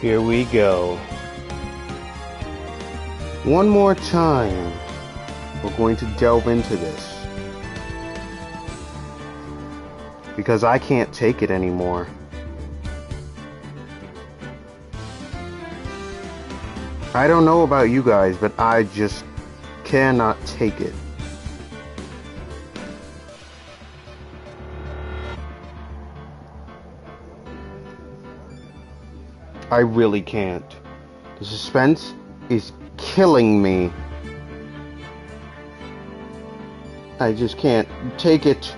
Here we go. One more time, we're going to delve into this. Because I can't take it anymore. I don't know about you guys, but I just cannot take it. I really can't. The suspense is killing me. I just can't take it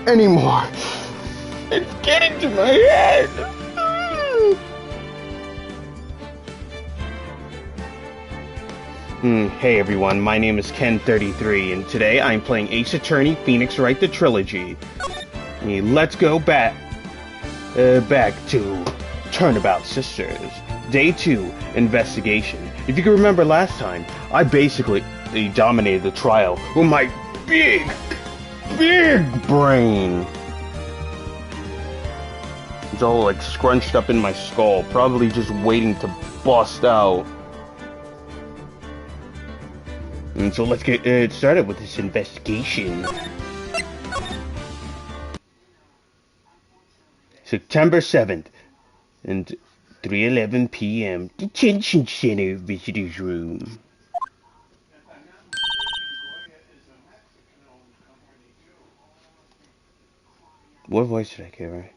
anymore. It's getting to my head. Hey everyone, my name is Ken33, and today I'm playing Ace Attorney Phoenix Wright the Trilogy. Let's go back to Turnabout Sisters. Day 2, Investigation. If you can remember last time, I basically dominated the trial with my big brain. It's all like scrunched up in my skull, probably just waiting to bust out. And so let's get started with this investigation. September 7th, and 3:11 p.m. Detention Center Visitors Room. What voice did I give her?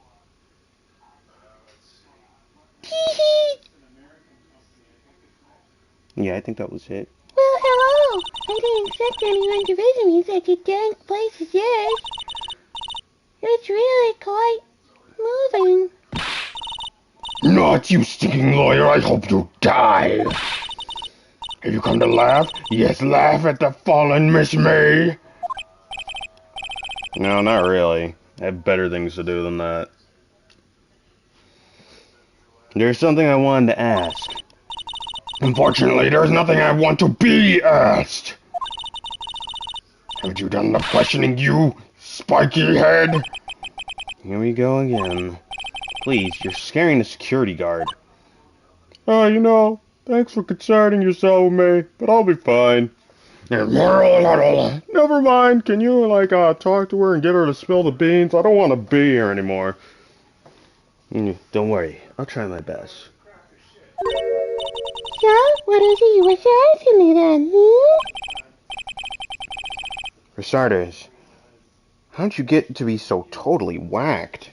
Yeah, I think that was it. Well, hello! I didn't expect anyone to visit me in such a dank place as this. It's really quite moving. Not you, stinking lawyer! I hope you die! Have you come to laugh? Yes, laugh at the fallen Miss May! No, not really. I have better things to do than that. There's something I wanted to ask. Unfortunately, there's nothing I want to be asked! Haven't you done enough questioning, you spiky head? Here we go again. Please, you're scaring the security guard. Oh, you know, thanks for concerning yourself with me, but I'll be fine. Never mind, can you, talk to her and get her to spill the beans? I don't want to be here anymore. Don't worry, I'll try my best. So, what is it you wish to ask me then, For starters, how'd you get to be so totally whacked?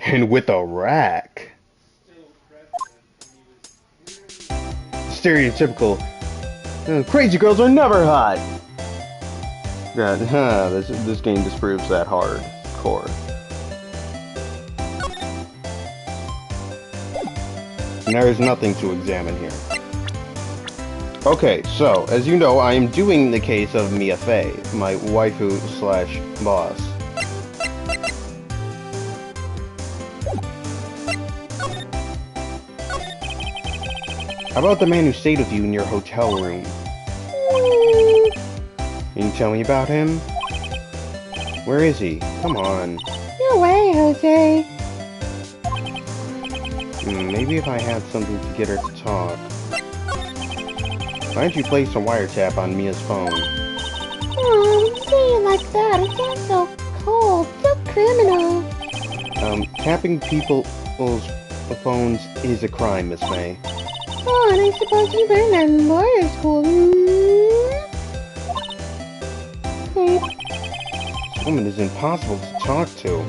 And with a rack. Stereotypical. Crazy girls are never hot. God, this game disproves that hardcore. There is nothing to examine here. Okay, so, as you know, I am doing the case of Mia Fey, my waifu slash boss. How about the man who stayed with you in your hotel room? Can you tell me about him? Where is he? Come on. No way, Jose. Maybe if I had something to get her to talk. Why don't you place a wiretap on Mia's phone? Oh, say it like that. It sounds so cold, so criminal. Tapping people's phones is a crime, Miss May. Oh, and I suppose you learned that in lawyer school. This woman is impossible to talk to.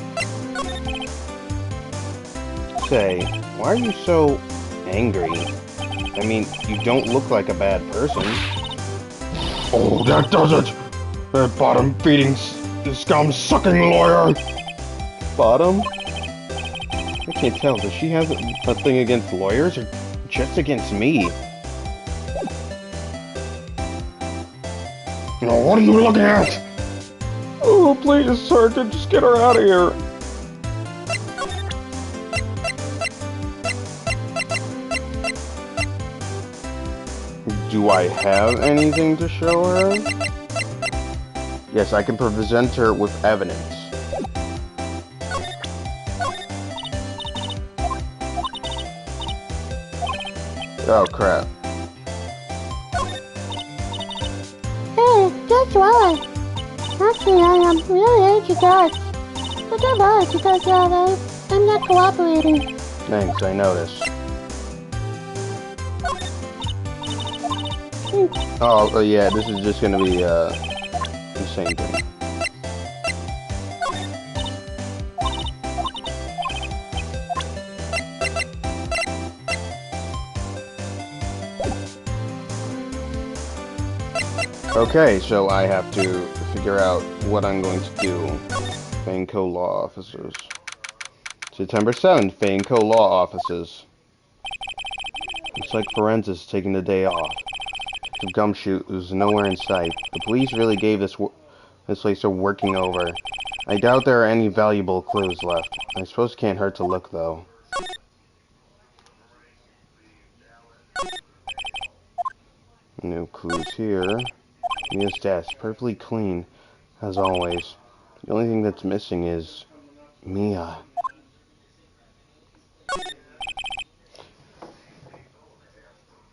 Say, why are you so angry? I mean, you don't look like a bad person. Oh, that does it! That bottom-feeding, scum-sucking lawyer! Bottom? I can't tell. Does she have a thing against lawyers, or just against me? Oh, what are you looking at? Oh, please, sir, just get her out of here. Do I have anything to show her? Yes, I can present her with evidence. Oh crap. Hey, guess what? Actually, I am really hate you guys. But don't bother because I'm not cooperating. Thanks, I noticed. Oh, yeah, this is just gonna be, the same thing. Okay, so I have to figure out what I'm going to do. Fainco Law Offices. September 7th, Fainco Law Offices. Looks like Forensics is taking the day off. Detective Gumshoe is nowhere in sight. The police really gave this place a working over. I doubt there are any valuable clues left. I suppose it can't hurt to look, though. No clues here. Mia's desk, perfectly clean, as always. The only thing that's missing is Mia.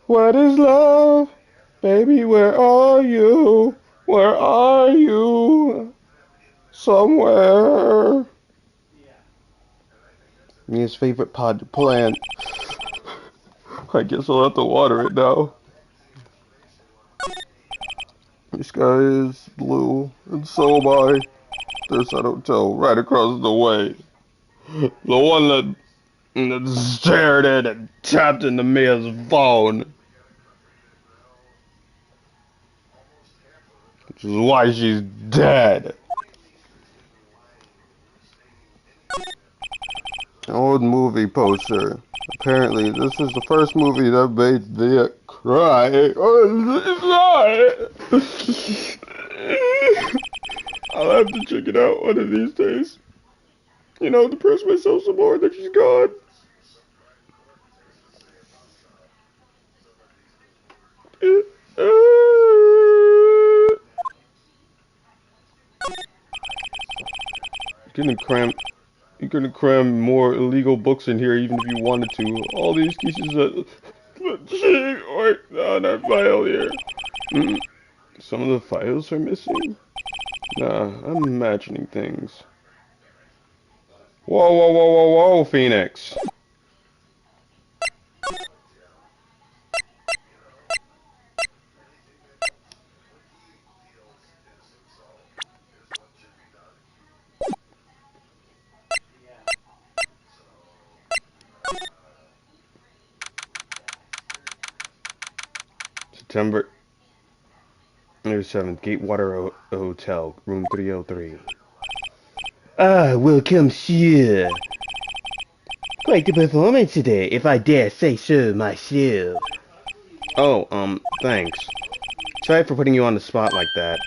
What is love? Baby, where are you? Where are you? Somewhere. Mia's favorite plant. I guess I'll have to water it now. The sky is blue, and so am I. There's that hotel right across the way. The one that stared at and tapped into Mia's phone. Which is why she's dead. Old movie poster. Apparently, this is the first movie that made Mia cry. I'll have to check it out one of these days. You know, depress myself some more that she's gone. You couldn't cram more illegal books in here even if you wanted to. All these pieces of on our file here. Some of the files are missing. Nah, I'm imagining things. Whoa, whoa, whoa, whoa, whoa, Phoenix. September 7th, Gatewater Hotel, room 303. Ah, welcome here. Quite the performance today, if I dare say so myself. Oh, thanks. Sorry for putting you on the spot like that.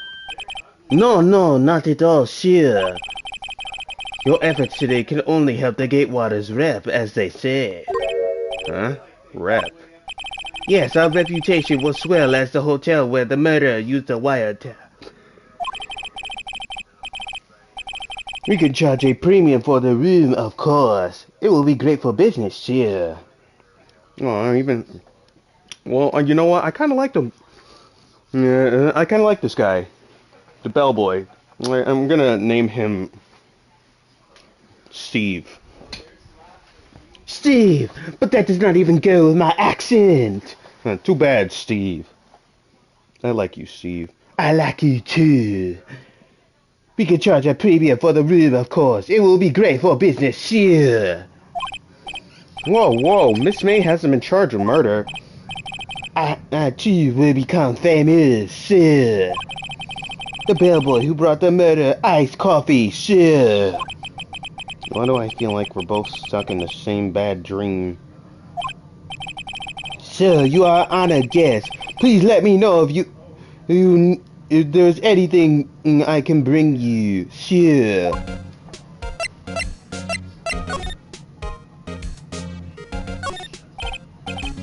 No, not at all, sure. Your efforts today can only help the Gatewater's rep, as they say. Huh? Rep? Yes, our reputation will swell as the hotel where the murderer used a wiretap. We can charge a premium for the room, of course. It will be great for business, sure. Oh, well, you know what? I kind of like him. Yeah, I kind of like this guy. The bellboy. I'm gonna name him Steve. Steve! But that does not even go with my accent! Too bad, Steve. I like you, Steve. I like you too. We can charge a premium for the room, of course. It will be great for business, sure. Whoa, Miss May has him in charge of murder. I too will become famous, sure. The bellboy who brought the murder, iced coffee, sure. Why do I feel like we're both stuck in the same bad dream? Sir, you are honored guest. Please let me know if there's anything I can bring you. Sure.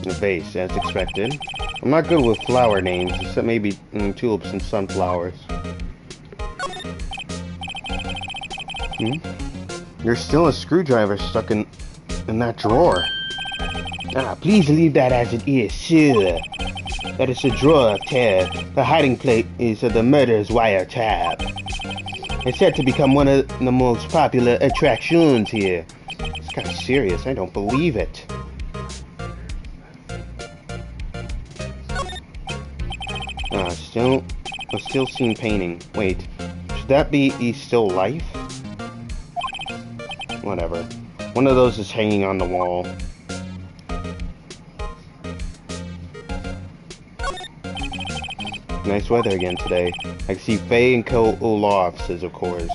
The vase, as expected. I'm not good with flower names, except maybe tulips and sunflowers. There's still a screwdriver stuck in that drawer. Ah, please leave that as it is, sir. That is a drawer of tab. The hiding place is of the murderer's wiretap. It's said to become one of the most popular attractions here. It's kind of serious. I don't believe it. Still seen painting. Wait, should that be he's still life? Whatever. One of those is hanging on the wall. Nice weather again today. I can see Faye and Co. Olaf says, of course.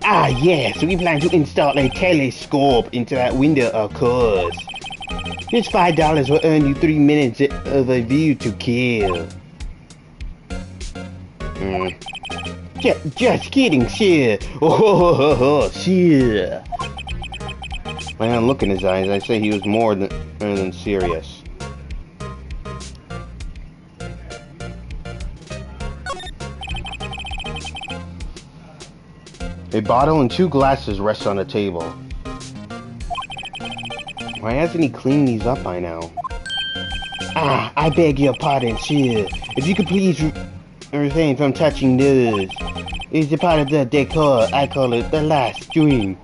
Ah, yes, we plan to install a telescope into that window, of course. This $5 will earn you 3 minutes of a view to kill. Just kidding, sir. Oh, sir. Well, look in his eyes. I say he was more than serious. A bottle and 2 glasses rest on a table. Why hasn't he cleaned these up by now? Ah, I beg your pardon, sir. If you could please refrain from touching those. It's a part of the decor. I call it the last drink.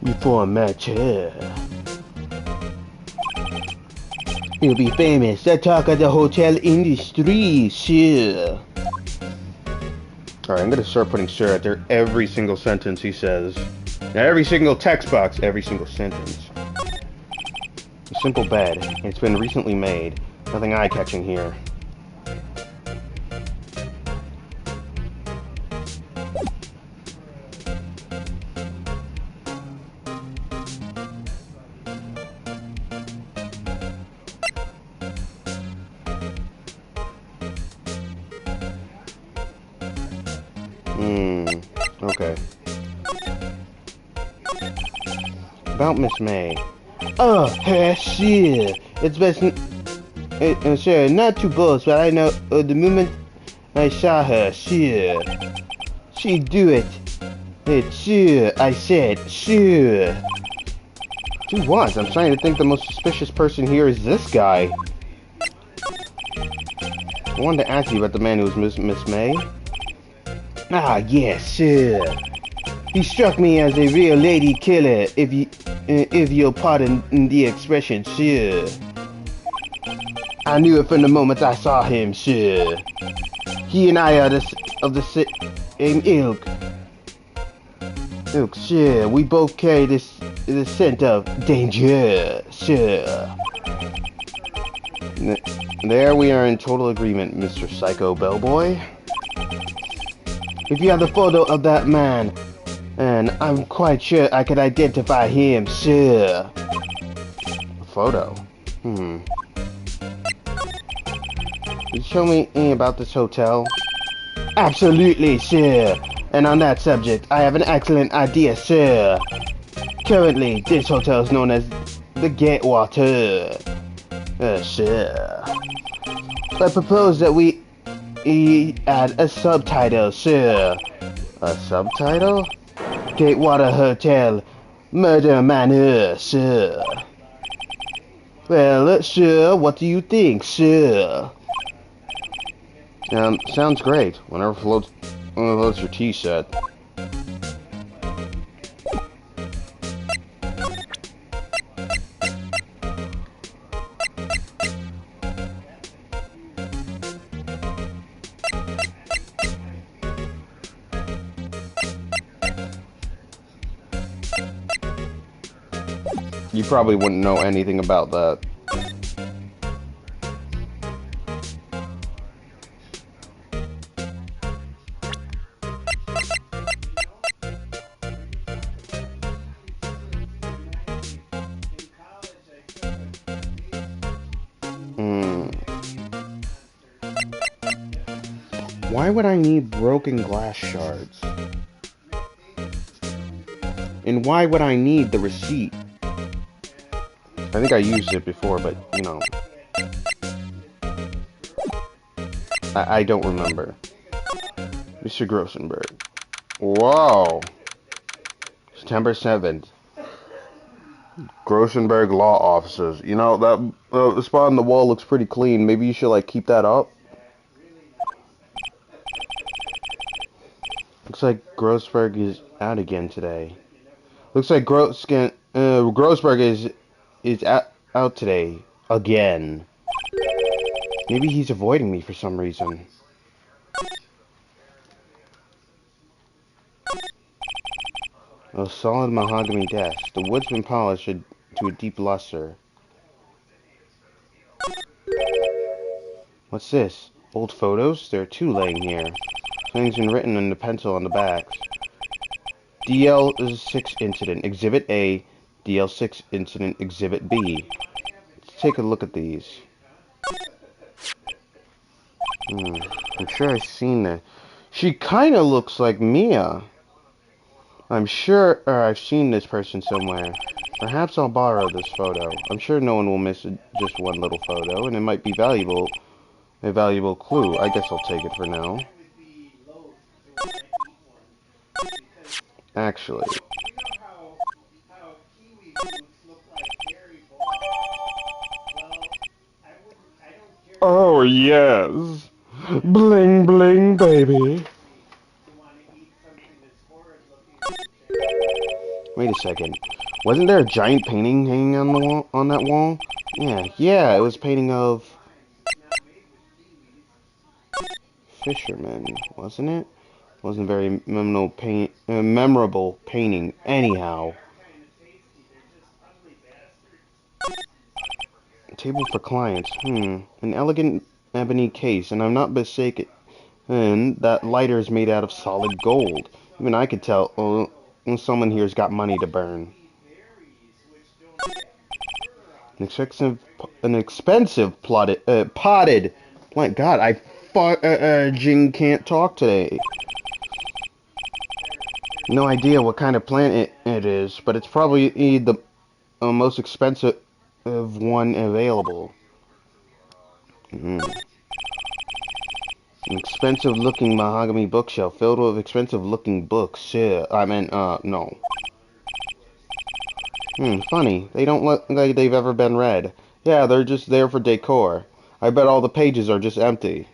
Before a match, you'll be famous. The talk of the hotel industry, sir. Alright, I'm gonna start putting sir after every single sentence he says. Now, every single text box, every single sentence. A simple bed. It's been recently made. Nothing eye-catching here. Okay. About Miss May. Oh, her shit. It's best, sure, not to boast, but I know the moment I saw her, sure. She'd do it. It's sure, I said, sure. She was. I'm starting to think the most suspicious person here is this guy. I wanted to ask you about the man who was Miss May. Ah, yes, sir. He struck me as a real lady killer, if you'll pardon the expression, sir. I knew it from the moment I saw him, sir. He and I are of the same ilk. Sir. We both carry the scent of danger, sir. There we are in total agreement, Mr. Psycho Bellboy. If you have the photo of that man, and I'm quite sure I could identify him, sir. A photo? Can you show me anything about this hotel? Absolutely, sir. And on that subject, I have an excellent idea, sir. Currently, this hotel is known as the Gatewater. Sir. I propose that we add a subtitle, sir. A subtitle? Gatewater Hotel, Murder Manor, sir. Well, sir, what do you think, sir? Sounds great. Whenever floats your tea set. You probably wouldn't know anything about that. Why would I need broken glass shards? And why would I need the receipt? I think I used it before, but, you know. I don't remember. Mr. Grossenberg. Whoa! September 7th. Grossenberg Law Offices. You know, that spot on the wall looks pretty clean. Maybe you should, like, keep that up. Looks like Grossberg is out again today. Looks like Grossberg is out today again. Maybe he's avoiding me for some reason. A solid mahogany desk. The wood's been polished to a deep luster. What's this? Old photos? There are two laying here. Something's been written in the pencil on the backs. DL6 incident, Exhibit A. DL6 incident, Exhibit B. Let's take a look at these. I'm sure I've seen that. She kind of looks like Mia. I'm sure I've seen this person somewhere. Perhaps I'll borrow this photo. I'm sure no one will miss just one little photo, and it might be a valuable clue. I guess I'll take it for now. Actually. Oh, yes. Bling, bling, baby. Wait a second. Wasn't there a giant painting hanging on the wall, on that wall? Yeah, it was a painting of fishermen, wasn't it? Wasn't very memorable painting anyhow. Table for clients. An elegant ebony case, and I'm not mistaken. And that lighter is made out of solid gold. Even I could tell someone here's got money to burn. An expensive potted plant. God, Jing can't talk today. No idea what kind of plant it is, but it's probably the most expensive one available. An expensive-looking mahogany bookshelf filled with expensive-looking books. No. Funny. They don't look like they've ever been read. Yeah, they're just there for decor. I bet all the pages are just empty.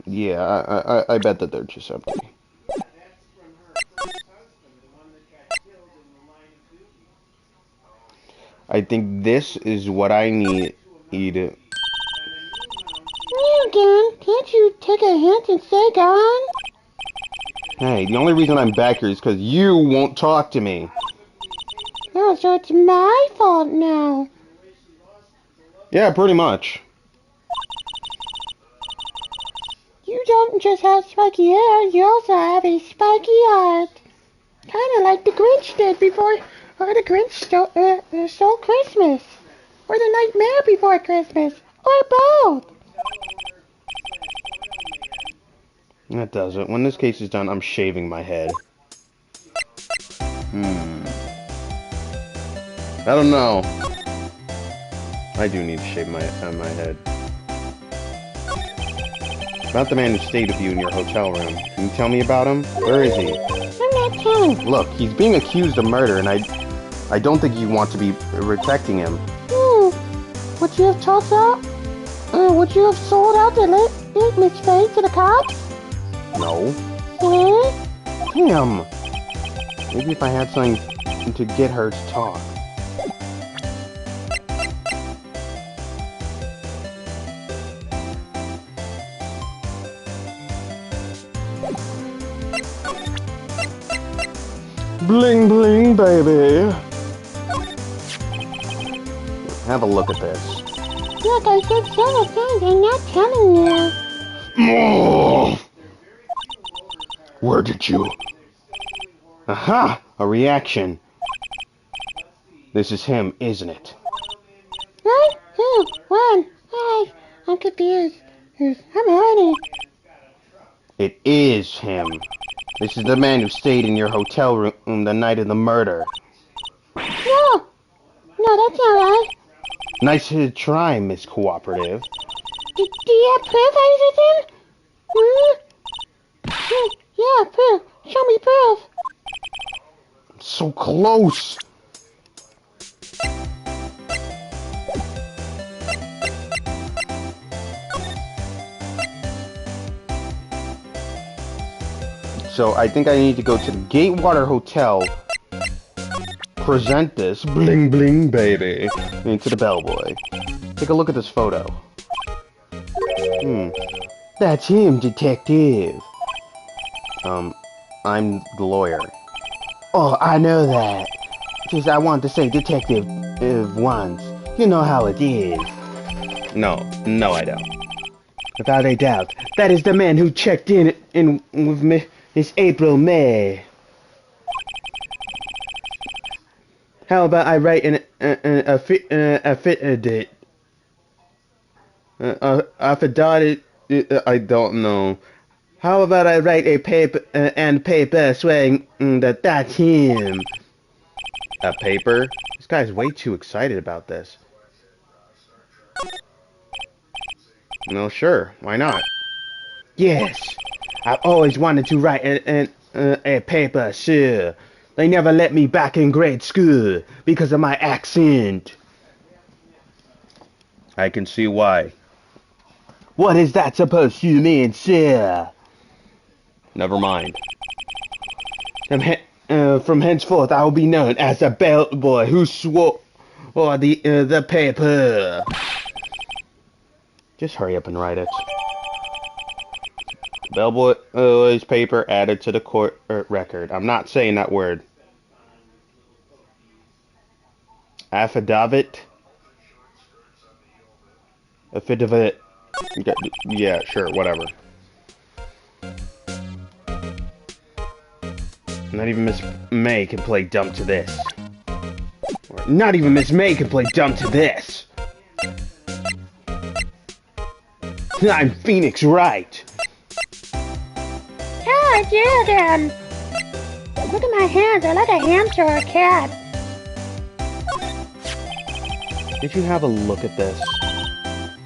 Yeah, I bet that they're just empty. I think this is what I need. Me again. Can't you take a hint and stay gone? Hey, the only reason I'm back here is because you won't talk to me. Oh, so it's my fault now. Yeah, pretty much. You don't just have spiky hair, you also have a spiky heart. Kind of like the Grinch did before, or the Grinch stole Christmas. Or the Nightmare Before Christmas. Or both. That does it. When this case is done, I'm shaving my head. I don't know. I do need to shave my head. About the man who stayed with you in your hotel room. Can you tell me about him? Where is he? I'm not telling. Look, he's being accused of murder, and I don't think you want to be protecting him. Would you have told out? Would you have sold out the late Miss Faye to the cops? No. Damn. Maybe if I had something to get her to talk. Bling bling, baby. Have a look at this. Look, I said several times, I'm not telling you. Oh! Where did you? Aha! A reaction. This is him, isn't it? What? Who? When? Hi. I'm confused. I'm hiding. It is him. This is the man who stayed in your hotel room the night of the murder. No! No, that's not right. Nice try, Miss Cooperative. Do you have proof I was with him? Yeah, proof. Show me proof. So close. So I think I need to go to the Gatewater Hotel, present this, bling bling baby, into the bellboy. Take a look at this photo. That's him, detective. I'm the lawyer. Oh, I know that. Just I want to say detective once. You know how it is. No, I don't. Without a doubt, that is the man who checked in with me. It's April May. How about I write an affidavit? Affidavit? I don't know. How about I write a paper swearing that's him? A paper? This guy's way too excited about this. No, sure. Why not? Yes. I've always wanted to write a paper, sir. They never let me back in grade school because of my accent. I can see why. What is that supposed to mean, sir? Never mind. From henceforth, I will be known as the bellboy who swore the paper. Just hurry up and write it. Bellboy's paper added to the court record. I'm not saying that word. Affidavit? Affidavit. Yeah, sure, whatever. Not even Miss May can play dumb to this. Not even Miss May can play dumb to this. I'm Phoenix Wright. Oh, it's you again. Look at my hands. They're like a hamster or a cat. Did you have a look at this?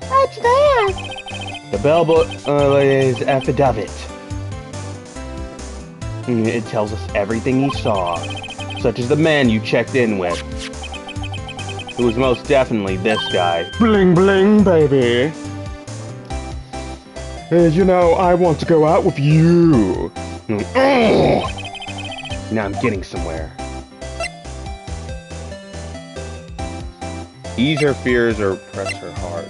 What's that? The bellboy's affidavit. It tells us everything he saw, such as the man you checked in with, who was most definitely this guy. Bling bling, baby. You know, I want to go out with you. Now I'm getting somewhere. Ease her fears or press her hard.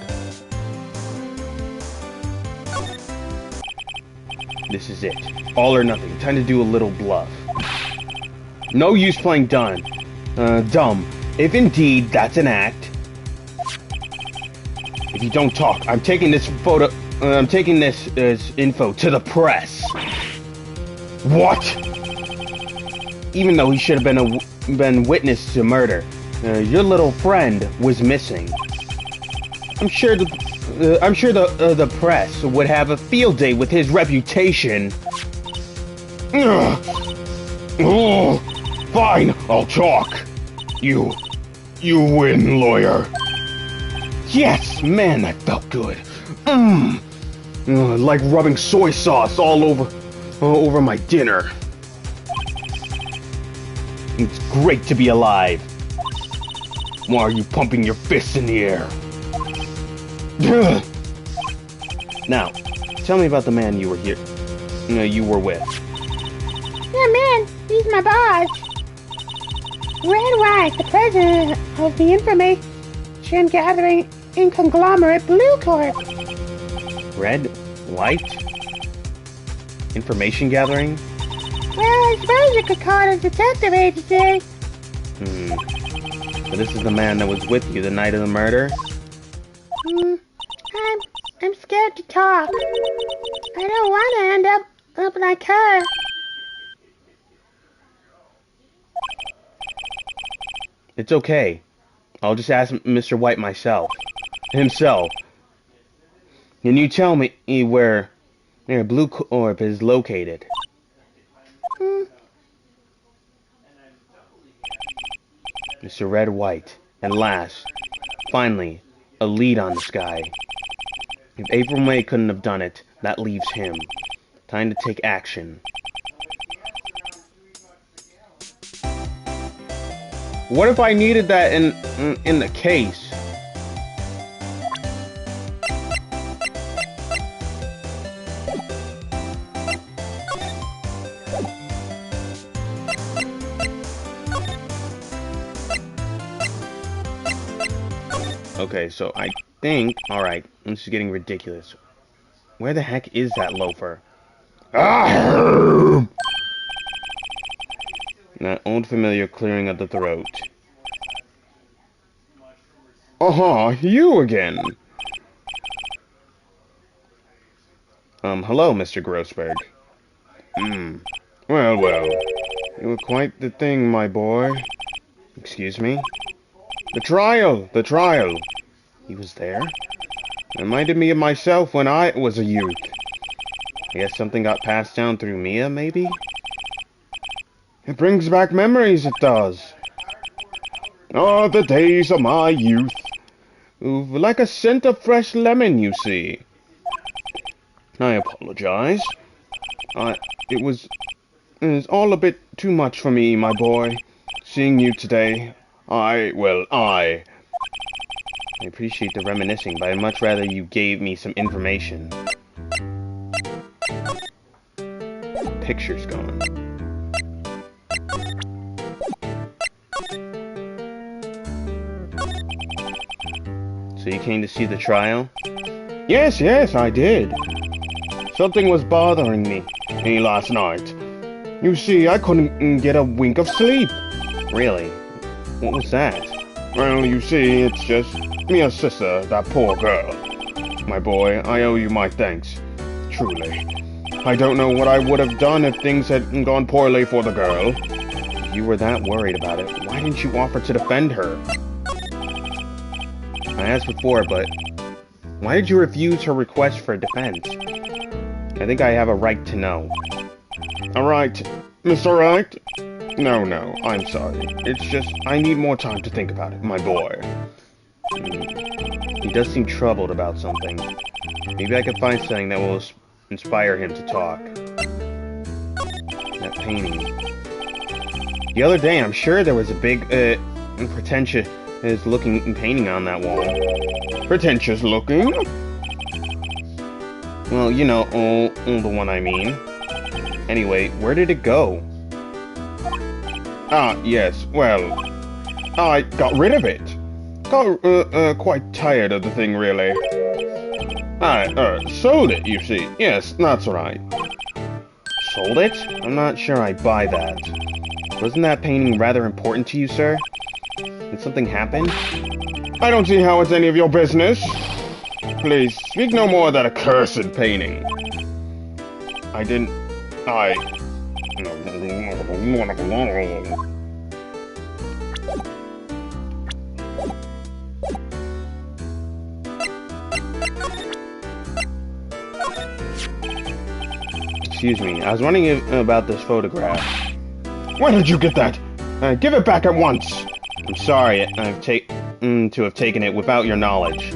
This is it. All or nothing. Time to do a little bluff. No use playing dumb. If indeed that's an act. If you don't talk, I'm taking this photo. I'm taking this info to the press. What? Even though he should have been witness to murder, your little friend was missing. I'm sure the press would have a field day with his reputation. Oh, fine, I'll talk. You win, lawyer. Yes, man, that felt good. Like rubbing soy sauce all over my dinner. It's great to be alive. Why are you pumping your fists in the air? Now, tell me about the man you were with. Yeah, man, he's my boss. Red White, the president of the information gathering in conglomerate Blue Corp. Red? White? Information gathering? Well, I suppose you could call it a detective agency. So this is the man that was with you the night of the murder? I'm scared to talk. I don't want to end up like her. It's okay. I'll just ask Mr. White himself. Can you tell me where Blue Corp is located? Mr. Red White. And finally, a lead on this guy. If April May couldn't have done it, that leaves him. Time to take action. What if I needed that in the case? Okay, so I think... Alright, this is getting ridiculous. Where the heck is that loafer? Ah! That old familiar clearing of the throat. You again. Hello, Mr. Grossberg. Well. You were quite the thing, my boy. Excuse me? The trial! He was there? Reminded me of myself when I was a youth. I guess something got passed down through Mia, maybe? It brings back memories, it does. Oh, the days of my youth. Ooh, like a scent of fresh lemon, you see. I apologize. It was all a bit too much for me, my boy. Seeing you today, I appreciate the reminiscing, but I'd much rather you gave me some information. Picture's gone. So you came to see the trial? Yes, I did. Something was bothering me last night. You see, I couldn't get a wink of sleep. Really? What was that? Well, you see, it's just Mia's sister, that poor girl. My boy, I owe you my thanks. Truly. I don't know what I would have done if things had gone poorly for the girl. If you were that worried about it, why didn't you offer to defend her? I asked before, but why did you refuse her request for defense? I think I have a right to know. A right? Mr. Wright? No, I'm sorry. It's just, I need more time to think about it, my boy. He does seem troubled about something. Maybe I can find something that will inspire him to talk. That painting. The other day, I'm sure there was a big, pretentious looking painting on that wall. Pretentious looking? Well, you know, the one I mean. Anyway, where did it go? Yes, well, I got rid of it. Got, quite tired of the thing, really. I, sold it, you see. Yes, that's right. Sold it? I'm not sure I buy that. Wasn't that painting rather important to you, sir? Did something happen? I don't see how it's any of your business. Please, speak no more of that accursed painting. Excuse me, I was wondering about this photograph. Where did you get that? Give it back at once! I'm sorry, I've to have taken it without your knowledge.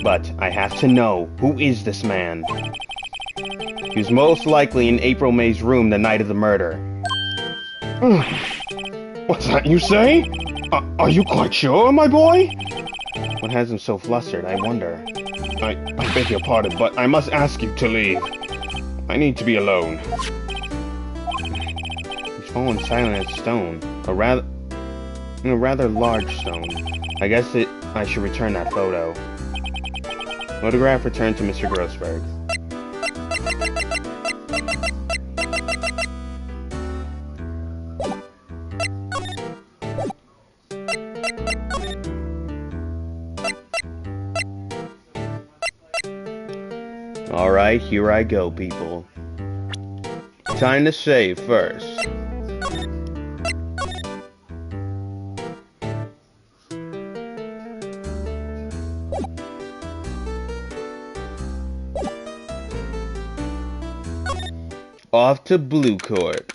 But I have to know, who is this man? He was most likely in April May's room the night of the murder. What's that you say? Are you quite sure, my boy? What has him so flustered, I wonder? I beg your pardon, but I must ask you to leave. I need to be alone. He's fallen silent as stone. A rather large stone. I guess I should return that photo. Photograph returned to Mr. Grossberg. Alright, here I go, people. Time to save first. Off to Blue Court.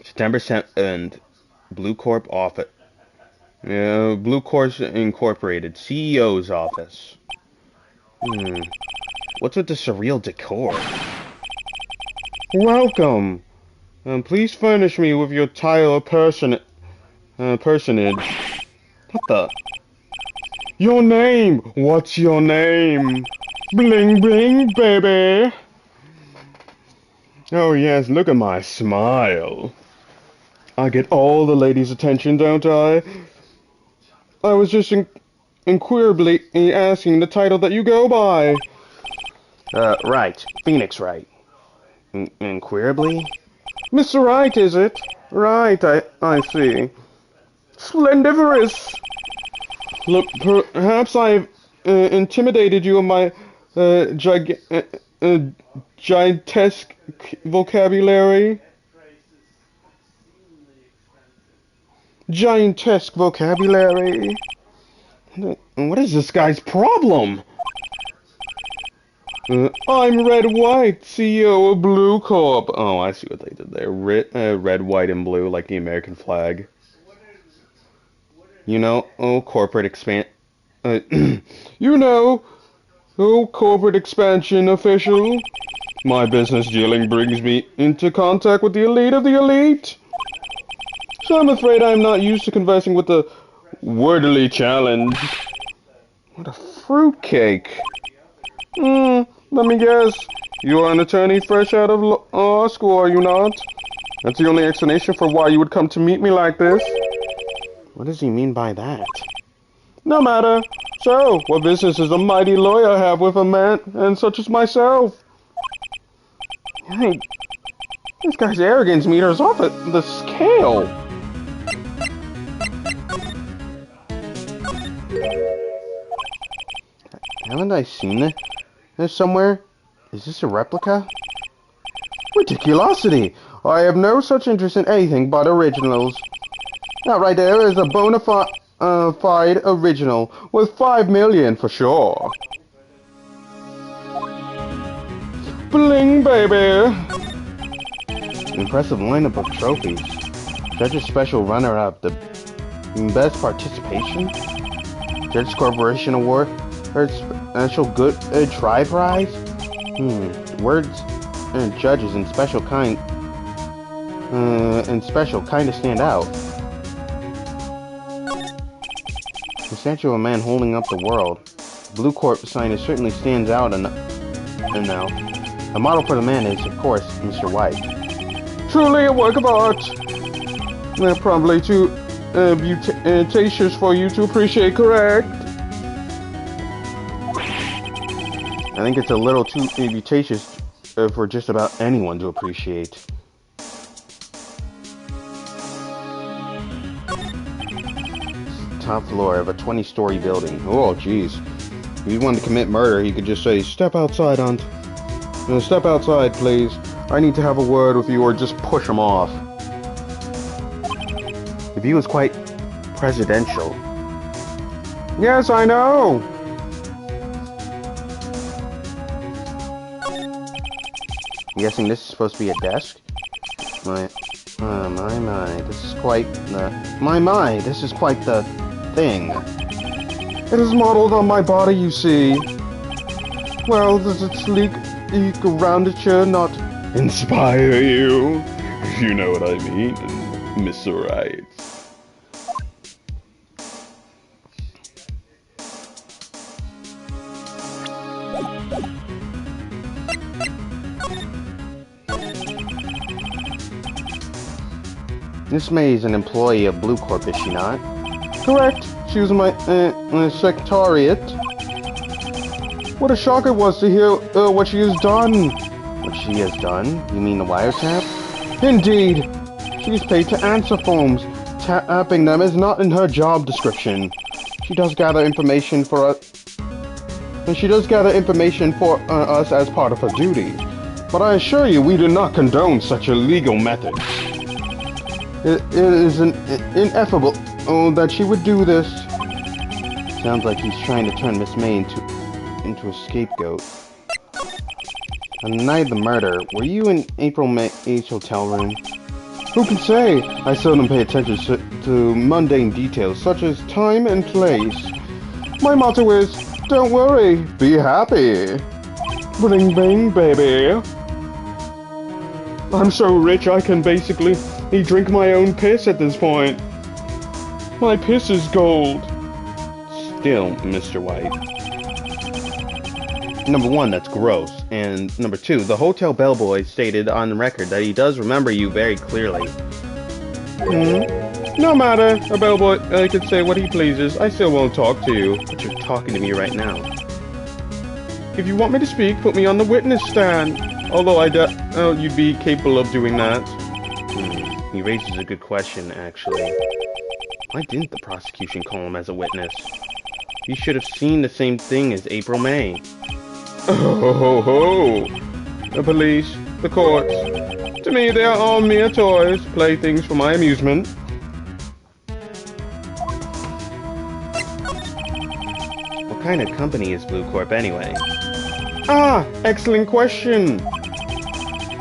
September 7th, Blue Corp office. Blue Course Incorporated, CEO's office. What's with the surreal decor? Welcome! Please furnish me with your title of personage. What the? Your name! What's your name? Bling bling, baby! Oh yes, look at my smile. I get all the ladies' attention, don't I? I was just inquirably asking the title that you go by. Right. Phoenix Wright. Inquirably? Mr. Wright, is it? Right, I see. Splendiferous! Look, perhaps I've intimidated you in my gigantesque vocabulary. Giantesque vocabulary. What is this guy's problem? I'm Red White, CEO of Blue Corp. Oh, I see what they did there. Red, white, and blue, like the American flag. You know, corporate corporate expansion official. My business dealing brings me into contact with the elite of the elite. So I'm afraid I'm not used to conversing with the wordily challenged. What a fruitcake. Let me guess. You are an attorney fresh out of law school, are you not? That's the only explanation for why you would come to meet me like this. What does he mean by that? No matter. So, what business does a mighty lawyer have with a man and such as myself? Hey, this guy's arrogance meter's off at the scale. Haven't I seen this somewhere? Is this a replica? Ridiculosity! I have no such interest in anything but originals. That right there is a bona fide original, with 5 million for sure. Bling, baby! Impressive lineup of trophies. Judge's special runner-up, the best participation. Judge's Corporation Award, her special good try prize. Words and judges and special kind of stand out. The statue of a man holding up the world. Blue Corp sign certainly stands out and now. The model for the man is, of course, Mr. White. Truly a work of art. Probably too beauticious for you to appreciate, correct? I think it's a little too beauticious for just about anyone to appreciate. Top floor of a 20-story building. Oh, jeez. If he wanted to commit murder, he could just say, "Step outside, Aunt. Step outside, please. I need to have a word with you," or just push him off. The view is quite presidential. Yes, I know. I'm guessing this is supposed to be a desk. My, this is quite the... this is quite the thing. It is modeled on my body, you see. Well, does its sleek, roundature not inspire you? You know what I mean, Mr. Wright. Miss May is an employee of Blue Corp, is she not? Correct. She was my secretariat. What a shock it was to hear what she has done. What she has done? You mean the wiretap? Indeed. She is paid to answer phones. Tapping them is not in her job description. She does gather information for us. And she does gather information for us as part of her duties. But I assure you, we do not condone such illegal methods. It is ineffable that she would do this. Sounds like he's trying to turn Miss May into a scapegoat. On the night of the murder, were you in April May's hotel room? Who can say? I seldom pay attention to mundane details such as time and place. My motto is, don't worry, be happy. Bling bing, baby. I'm so rich I can basically drink my own piss at this point. My piss is gold. Still, Mr. White. Number one, that's gross. And number two, the hotel bellboy stated on the record that he does remember you very clearly. No matter. A bellboy can say what he pleases. I still won't talk to you. But you're talking to me right now. If you want me to speak, put me on the witness stand. Although I doubt you'd be capable of doing that. He raises a good question, actually. Why didn't the prosecution call him as a witness? He should have seen the same thing as April May. Oh ho ho! The police, the courts. To me, they are all mere toys, playthings for my amusement. What kind of company is Blue Corp anyway? Ah, excellent question.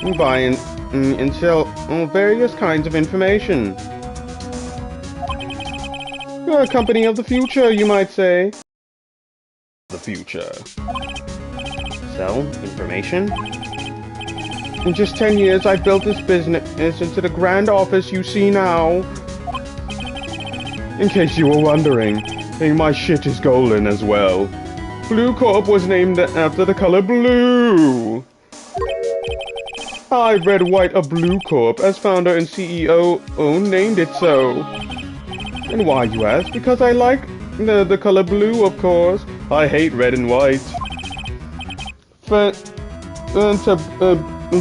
We buy and sell various kinds of information. We're a company of the future, you might say. The future. Sell information? In just 10 years, I've built this business into the grand office you see now. In case you were wondering, my shit is golden as well. Blue Corp was named after the color blue. I, Red White of Blue Corp, as founder and CEO, named it so. And why, you ask? Because I like the color blue, of course. I hate red and white.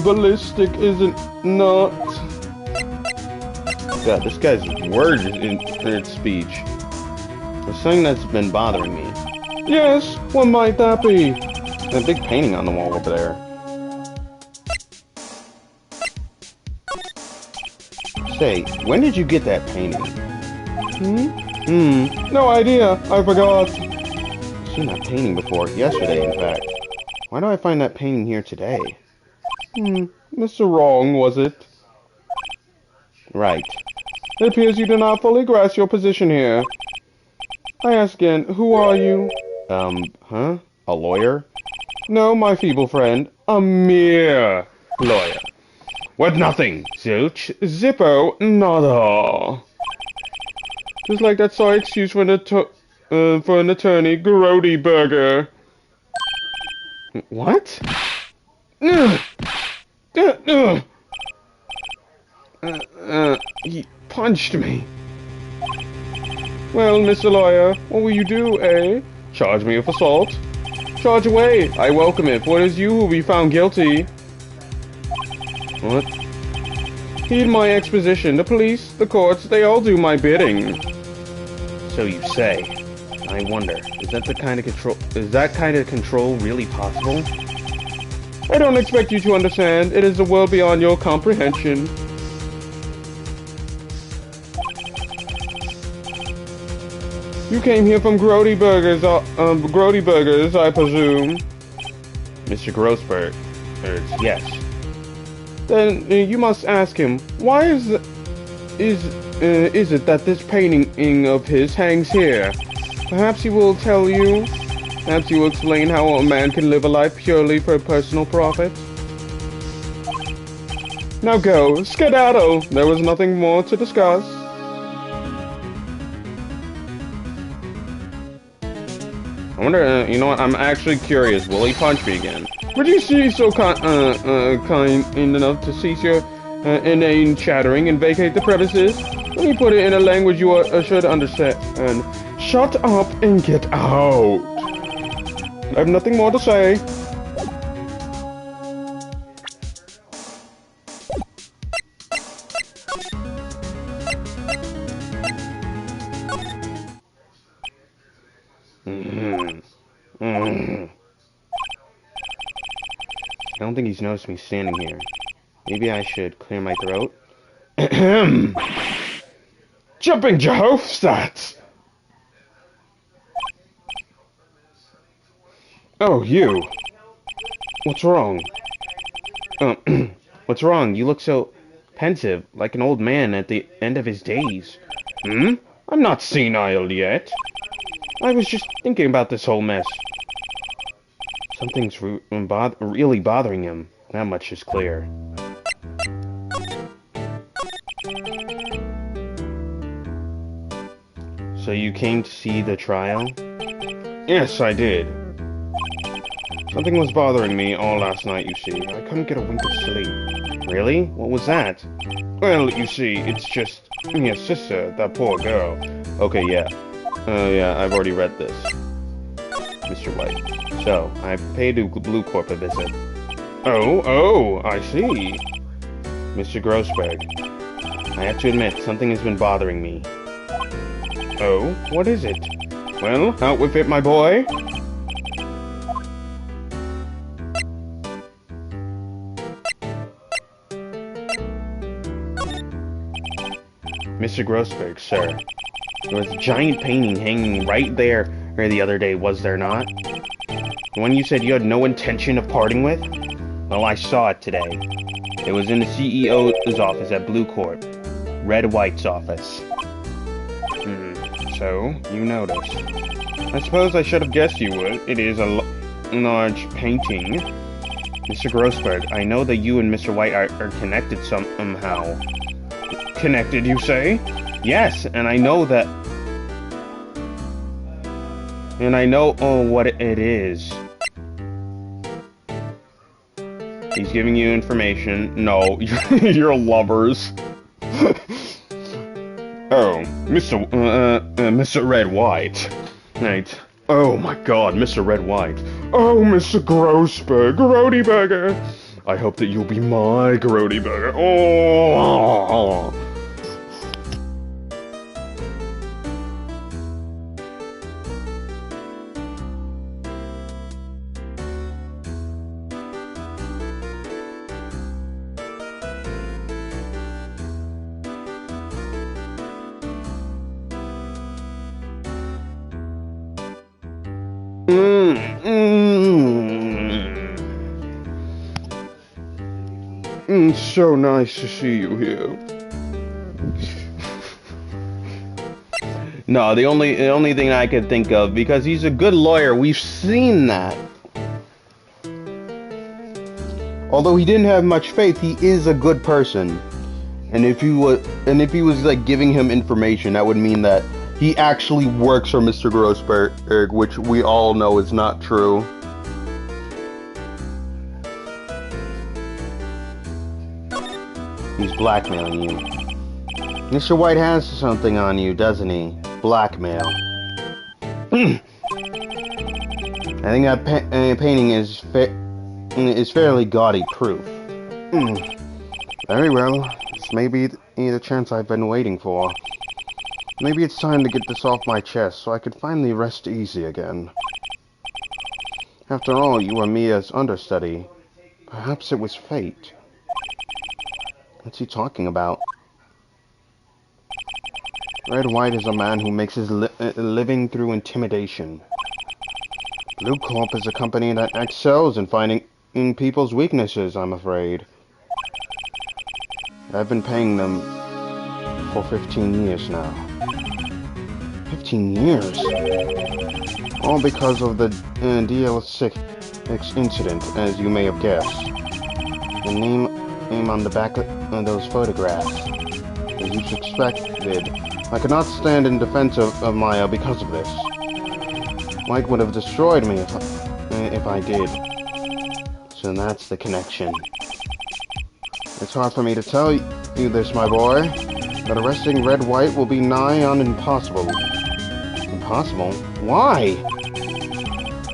Ballistic isn't not. God, this guy's words in its speech. There's something that's been bothering me. Yes, what might that be? That big painting on the wall over there. Say, when did you get that painting? No idea. I forgot. I've seen that painting before. Yesterday, in fact. Why do I find that painting here today? Mr. Wrong, was it? Right. It appears you do not fully grasp your position here. I ask again, who are you? A lawyer? No, my feeble friend. A mere lawyer. With nothing, zilch, zippo, nada. Just like that sorry excuse for an attorney, Grody Burger. What? He punched me. Well, Mr. Lawyer, what will you do, eh? Charge me with assault? Charge away. I welcome it, for it is you who will be found guilty. What? Heed my exposition. The police, the courts, they all do my bidding. So you say. I wonder, is that kind of control really possible? I don't expect you to understand. It is a world beyond your comprehension. You came here from Grody Burgers, I presume. Mr. Grossberg. Yes. Then you must ask him, why is it that this painting of his hangs here? Perhaps he will tell you. Perhaps he will explain how a man can live a life purely for personal profit. Now go, skedaddle. There was nothing more to discuss. I wonder, you know what, I'm actually curious, will he punch me again? Would you be so kind enough to cease your inane chattering and vacate the premises? Let me put it in a language you should understand. Shut up and get out. I have nothing more to say. I don't think he's noticed me standing here. Maybe I should clear my throat. Jumping Jehovah's! Oh, you. What's wrong? What's wrong? You look so pensive, like an old man at the end of his days. Hmm? I'm not senile yet. I was just thinking about this whole mess. Something's really bothering him. That much is clear. So you came to see the trial? Yes, I did. Something was bothering me all last night, you see. I couldn't get a wink of sleep. Really? What was that? Well, you see, it's just your sister, that poor girl. Okay, yeah. Yeah, I've already read this. Mr. White. So, I paid Blue Corp a visit. Oh, I see. Mr. Grossberg. I have to admit, something has been bothering me. Oh, what is it? Well, out with it, my boy. Mr. Grossberg, sir. There was a giant painting hanging right there the other day, was there not? The one you said you had no intention of parting with? Well, I saw it today. It was in the CEO's office at Blue Corp. Red White's office. So, you noticed. I suppose I should have guessed you would. It is a large painting. Mr. Grossberg, I know that you and Mr. White are connected somehow. Connected, you say? Yes, and I know that... And I know what it is. He's giving you information. No, you're lovers. Oh, Mr. Red White. Right. Oh my god, Mr. Red White. Oh, Mr. Grossberg, Grody Burger. I hope that you'll be my Grody Burger. Oh. So nice to see you here. No, the only thing I could think of, because he's a good lawyer, we've seen that. Although he didn't have much faith, he is a good person. And if he was like giving him information, that would mean that he actually works for Mr. Grossberg, which we all know is not true. He's blackmailing you. Mr. White has something on you, doesn't he? Blackmail. I think that painting is fairly gaudy proof. Very well. This may be the chance I've been waiting for. Maybe it's time to get this off my chest so I could finally rest easy again. After all, you were Mia's understudy. Perhaps it was fate. What's he talking about? Red White is a man who makes his living through intimidation. Blue Corp is a company that excels in finding people's weaknesses, I'm afraid. I've been paying them for 15 years now. 15 years? All because of the DL6 incident, as you may have guessed. The name on the back of those photographs. As you suspected, I could not stand in defense of Maya because of this. White would have destroyed me if I did. So that's the connection. It's hard for me to tell you this, my boy, but arresting Red White will be nigh on impossible. Impossible? Why?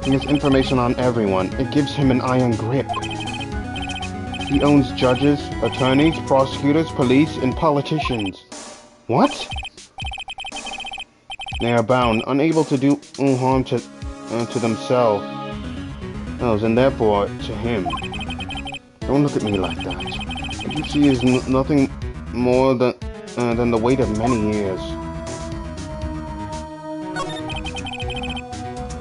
He has information on everyone. It gives him an iron grip. He owns judges, attorneys, prosecutors, police, and politicians. What? They are bound, unable to do harm to themselves, and therefore to him. Don't look at me like that. What you see is nothing more than the weight of many years.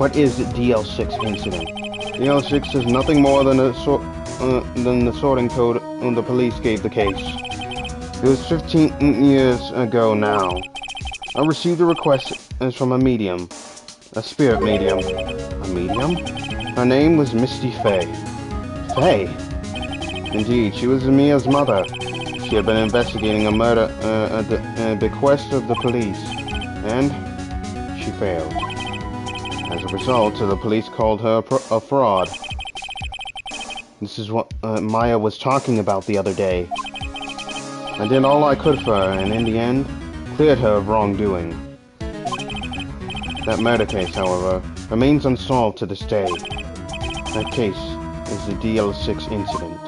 What is the DL6 incident? DL6 is nothing more than the sorting code the police gave the case. It was 15 years ago now. I received a request from a medium. A spirit medium. A medium? Her name was Misty Fey. Fey? Indeed, she was Mia's mother. She had been investigating a murder at the bequest of the police. And she failed. As a result, the police called her a fraud. This is what Maya was talking about the other day. I did all I could for her, and in the end, cleared her of wrongdoing. That murder case, however, remains unsolved to this day. That case is the DL6 incident.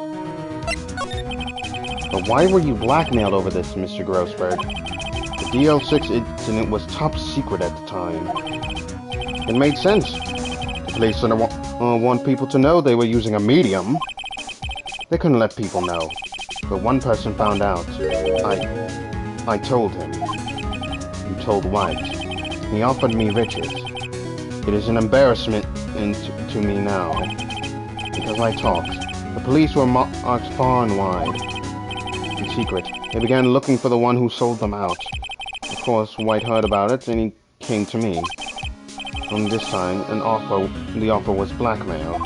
But why were you blackmailed over this, Mr. Grossberg? The DL6 incident was top secret at the time. It made sense. The police didn't want people to know they were using a medium. They couldn't let people know. But one person found out. I told him. You told White. He offered me riches. It is an embarrassment to me now. Because I talked. The police were marked far and wide. In secret, they began looking for the one who sold them out. Of course, White heard about it, and he came to me. And this time, the offer was blackmail.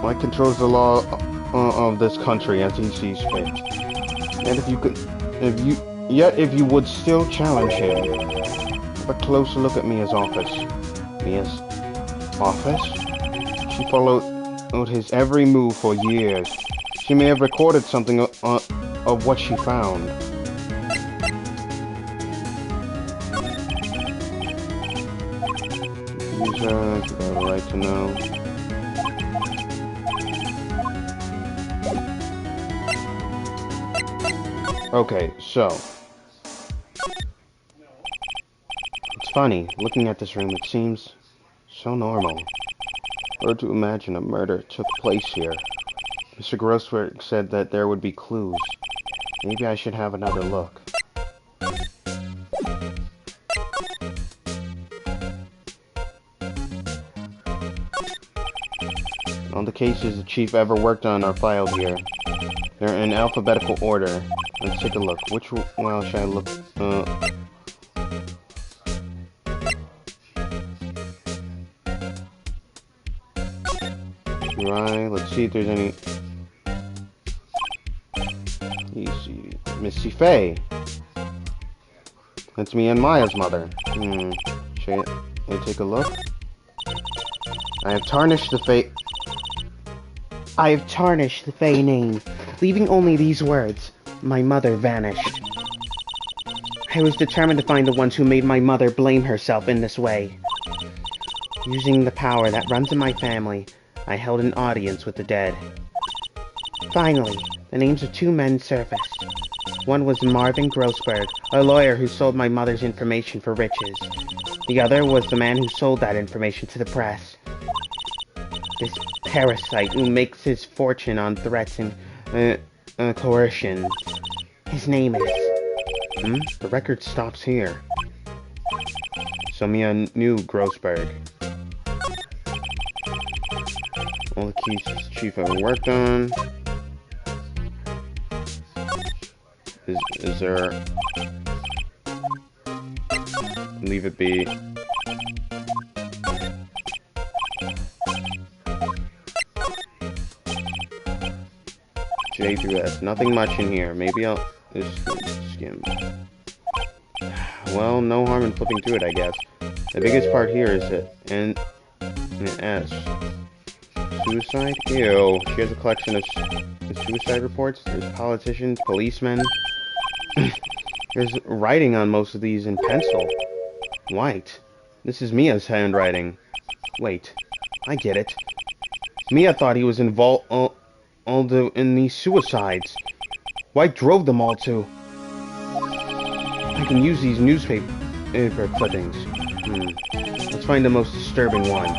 White controls the law of this country as he sees fit. And if you would still challenge him, have a closer look at Mia's office. Mia's office? She followed his every move for years. She may have recorded something of what she found. User, got a right to know. Okay, so it's funny, looking at this room, it seems so normal. Hard to imagine a murder took place here. Mr. Grossberg said that there would be clues. Maybe I should have another look. All the cases the chief ever worked on are filed here. They're in alphabetical order. Let's take a look. Which well should I look? Right. Let's see if there's any. Easy. Missy Faye. That's me and Maya's mother. Should I take a look? I have tarnished the Faye name, leaving only these words. My mother vanished. I was determined to find the ones who made my mother blame herself in this way. Using the power that runs in my family, I held an audience with the dead. Finally, the names of two men surfaced. One was Marvin Grossberg, a lawyer who sold my mother's information for riches. The other was the man who sold that information to the press. This parasite who makes his fortune on threats and coercion. His name is... The record stops here. So Mia knew Grossberg. All the keys chief ever worked on. Is there... Leave it be. J through S. Nothing much in here. Maybe I'll just skim. Well, no harm in flipping through it, I guess. The biggest part here is an S. Suicide? Ew. She has a collection of suicide reports. There's politicians, policemen. There's writing on most of these in pencil. White. This is Mia's handwriting. Wait. I get it. Mia thought he was involved in these suicides. White drove them all to. I can use these newspaper clippings. Let's find the most disturbing one.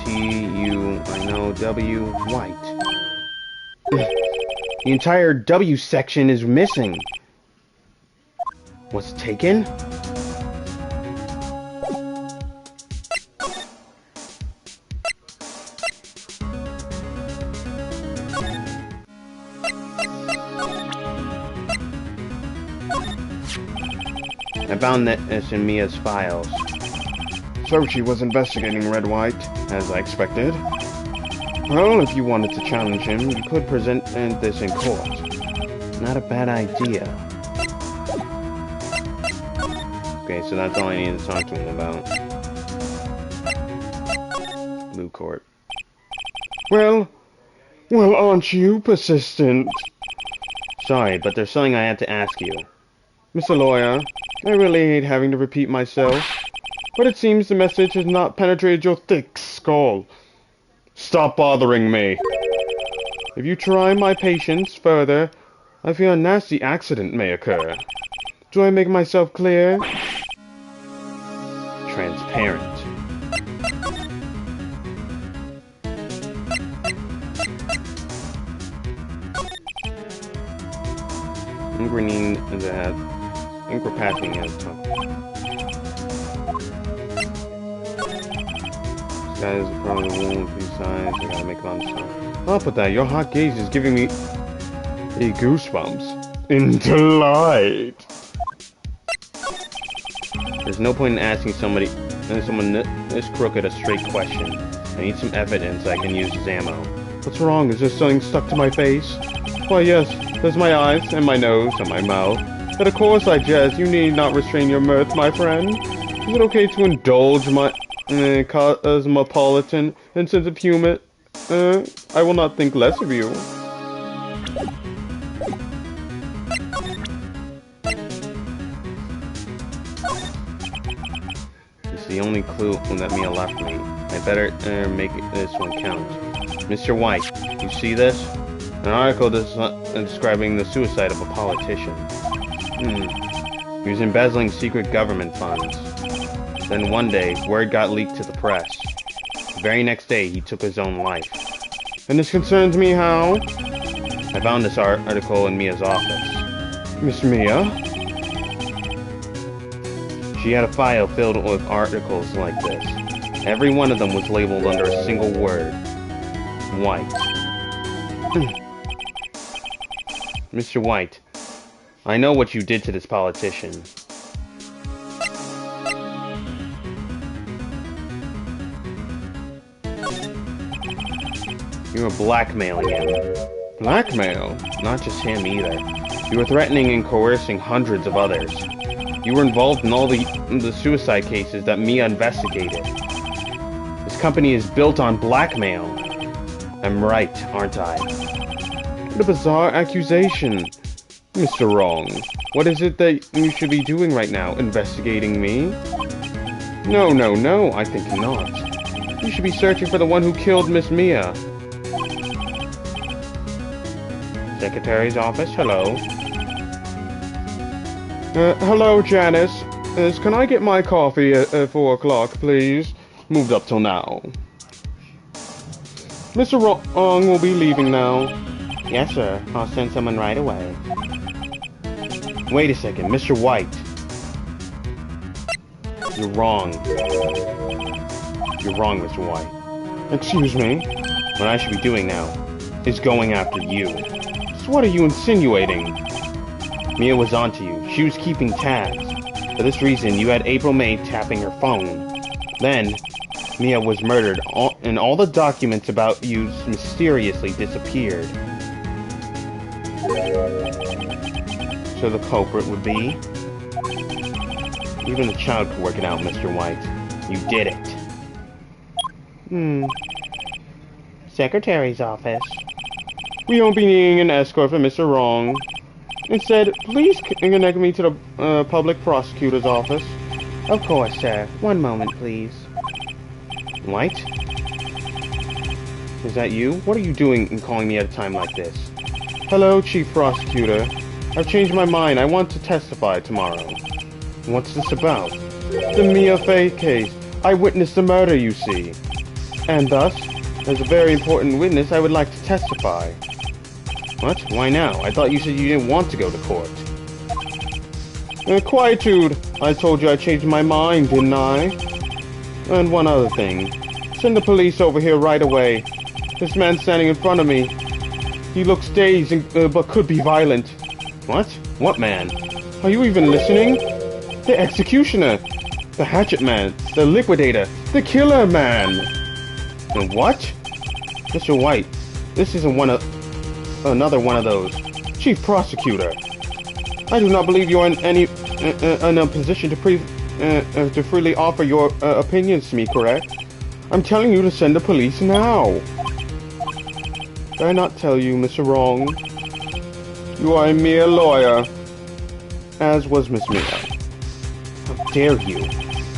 T-U-I-N-O-W, White. The entire W section is missing. Was it taken? I found this in Mia's files. So she was investigating Red White, as I expected. Well, if you wanted to challenge him, you could present this in court. Not a bad idea. Okay, so that's all I need to talk to him about. Blue Court. Well, aren't you persistent? Sorry, but there's something I had to ask you. Mr. Lawyer, I really hate having to repeat myself, but it seems the message has not penetrated your thick skull. Stop bothering me. If you try my patience further, I fear a nasty accident may occur. Do I make myself clear? Transparent. Ingredients that ink passing as top. This guy is probably the wound for these signs. I gotta make a lot of stuff. I'll put that. Your hot gaze is giving me goosebumps. Into light. There's no point in asking someone this crooked a straight question. I need some evidence I can use as ammo. What's wrong? Is there something stuck to my face? Why, yes. There's my eyes, and my nose, and my mouth. But of course I jest. You need not restrain your mirth, my friend. Is it okay to indulge my cosmopolitan and sense of humor? I will not think less of you. It's the only clue that Mia left me. I better make this one count. Mr. White, you see this? An article describing the suicide of a politician. He was embezzling secret government funds. Then one day, word got leaked to the press. The very next day, he took his own life. And this concerns me how? I found this article in Mia's office. Miss Mia? She had a file filled with articles like this. Every one of them was labeled under a single word. White. Mr. White, I know what you did to this politician. You were blackmailing him. Blackmail? Not just him either. You were threatening and coercing hundreds of others. You were involved in all the suicide cases that Mia investigated. This company is built on blackmail. I'm right, aren't I? What a bizarre accusation. Mr. Wrong, what is it that you should be doing right now? Investigating me? No, I think not. You should be searching for the one who killed Miss Mia. Secretary's office, hello. Hello, Janice. Can I get my coffee at 4 o'clock, please? Moved up till now. Mr. Wrong will be leaving now. Yes, sir. I'll send someone right away. Wait a second, Mr. White. You're wrong. You're wrong, Mr. White. Excuse me? What I should be doing now is going after you. So what are you insinuating? Mia was onto you. She was keeping tabs. For this reason, you had April May tapping her phone. Then, Mia was murdered, and all the documents about you mysteriously disappeared. So the culprit would be? Even a child could work it out, Mr. White. You did it. Secretary's office. We won't be needing an escort for Mr. Wrong. Instead, please connect me to the public prosecutor's office. Of course, sir. One moment, please. White? Is that you? What are you doing in calling me at a time like this? Hello, Chief Prosecutor. I've changed my mind. I want to testify tomorrow. What's this about? The Mia Fey case. I witnessed the murder, you see. And thus, as a very important witness, I would like to testify. What? Why now? I thought you said you didn't want to go to court. Quietude. I told you I changed my mind, didn't I? And one other thing. Send the police over here right away. This man standing in front of me. He looks dazed, but could be violent. What? What man? Are you even listening? The executioner. The hatchet man. The liquidator. The killer man. And what? Mr. White, this isn't another one of those. Chief Prosecutor. I do not believe you are in a position to freely offer your opinions to me, correct? I'm telling you to send the police now. Did I not tell you, Mr. Wrong? You are a mere lawyer, as was Miss Mia. How dare you?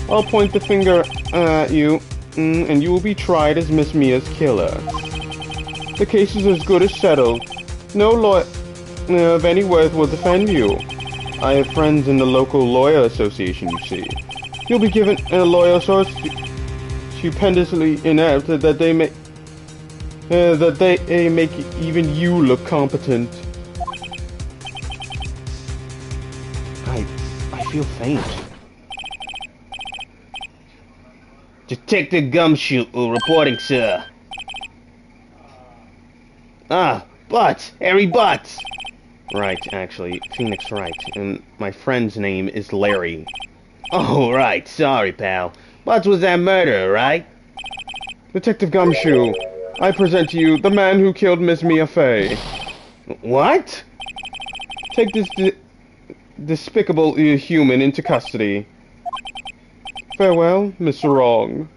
I'll point the finger at you, and you will be tried as Miss Mia's killer. The case is as good as settled. No lawyer of any worth will defend you. I have friends in the local lawyer association, you see. You'll be given a lawyer so stupendously inept that they make even you look competent. I feel faint. Detective Gumshoe reporting, sir. Ah, Butts! Harry Butts! Right, actually, Phoenix Wright, and my friend's name is Larry. Oh, right, sorry, pal. Butts was that murderer, right? Detective Gumshoe, I present to you the man who killed Miss Mia Fey. What? Take this despicable human into custody. Farewell, Mr. Wrong.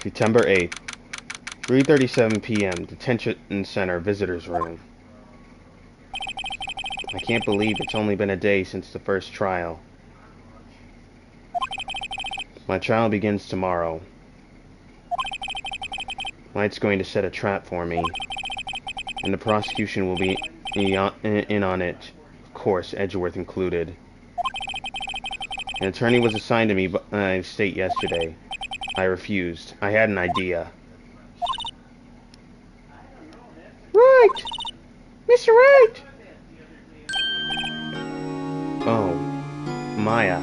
September 8th, 3:37 p.m., Detention Center, Visitor's Room. I can't believe it's only been a day since the first trial. My trial begins tomorrow. Light's going to set a trap for me, and the prosecution will be in on it, of course, Edgeworth included. An attorney was assigned to me by the state yesterday. I refused. I had an idea. Right! Mr. Wright! Oh, Maya.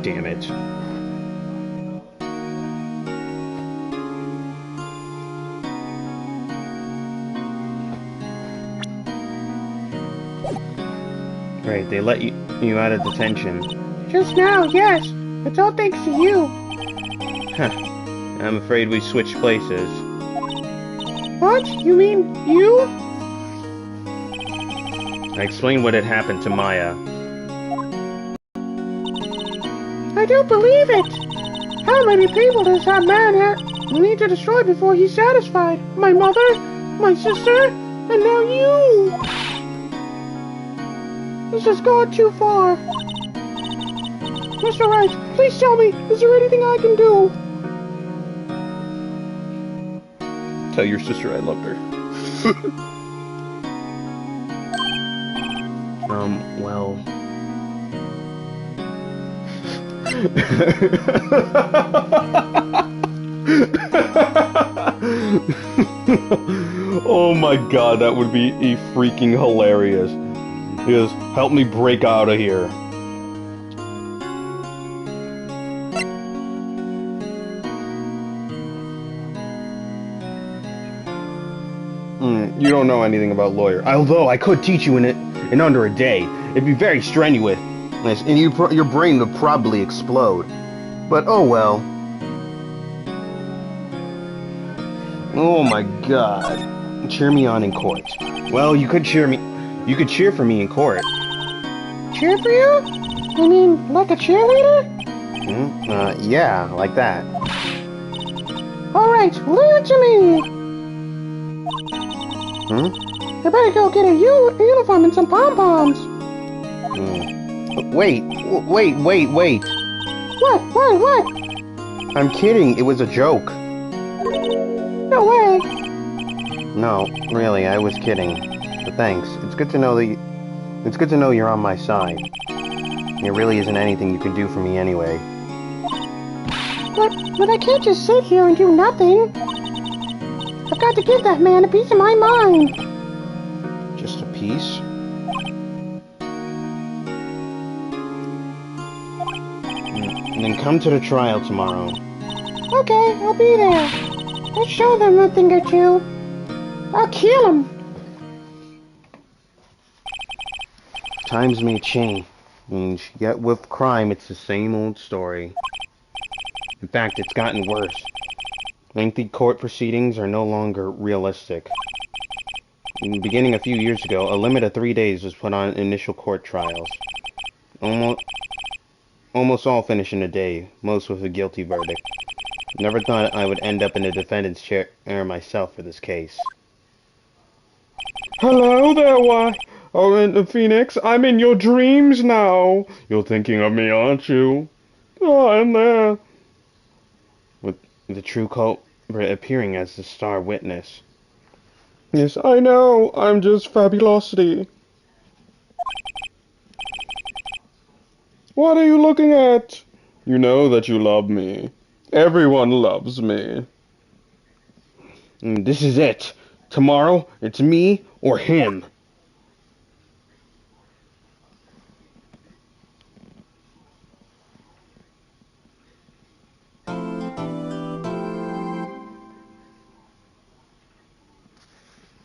Damn it. Right, they let you out of detention. Just now, yes. It's all thanks to you. Huh. I'm afraid we switched places. What? You mean you? I explained what had happened to Maya. I don't believe it. How many people does that man need to destroy before he's satisfied? My mother, my sister, and now you. This has gone too far. Mr. Wright, please tell me, is there anything I can do? Tell your sister I loved her. Well... Oh my god, that would be freaking hilarious. Just help me break out of here. You don't know anything about lawyer. Although I could teach you in under a day. It'd be very strenuous, and your brain would probably explode. But oh well. Oh my god. Cheer me on in court. Well, you could cheer for me in court. Cheer for you? I mean, like a cheerleader? Yeah, like that. Alright, leave it to me. I better go get a uniform and some pom-poms. Wait. What? I'm kidding, it was a joke. No way. No, really, I was kidding. But thanks. It's good to know you're on my side. There really isn't anything you can do for me anyway. But I can't just sit here and do nothing. I've got to give that man a piece of my mind. Just a piece? And then come to the trial tomorrow. Okay, I'll be there. I'll show them a thing or two. I'll kill him. Times may change, yet with crime, it's the same old story. In fact, it's gotten worse. Lengthy court proceedings are no longer realistic. Beginning a few years ago, a limit of 3 days was put on initial court trials. Almost all finish in a day, most with a guilty verdict. Never thought I would end up in the defendant's chair myself for this case. Hello there, Phoenix. I'm in your dreams now. You're thinking of me, aren't you? Oh, I'm there. With the true culprit appearing as the star witness. Yes, I know. I'm just fabulosity. What are you looking at? You know that you love me. Everyone loves me. This is it. Tomorrow, it's me or him.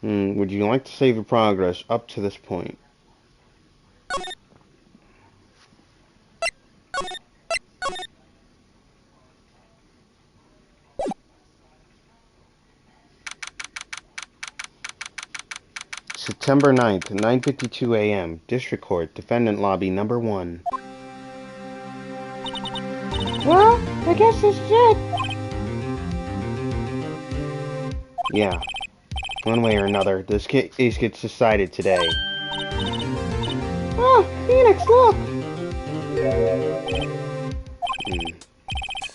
Would you like to save your progress up to this point? September 9th, 9:52 a.m. District Court, Defendant Lobby Number 1. Well, I guess this is it. Yeah. One way or another, this case gets decided today. Oh, Phoenix, look!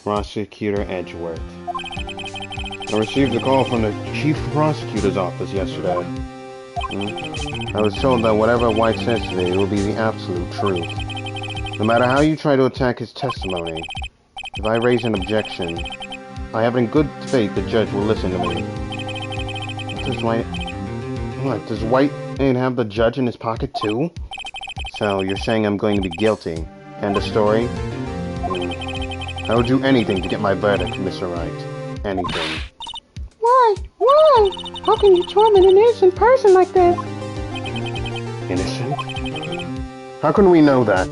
Prosecutor Edgeworth. I received a call from the Chief Prosecutor's office yesterday. I was told that whatever White says today will be the absolute truth. No matter how you try to attack his testimony, if I raise an objection, I have in good faith the judge will listen to me. Does White have the judge in his pocket too? So, you're saying I'm going to be guilty. End of story? I would do anything to get my verdict, Mr. Wright. Anything. Why? Why? How can you torment an innocent person like this? Innocent? How can we know that?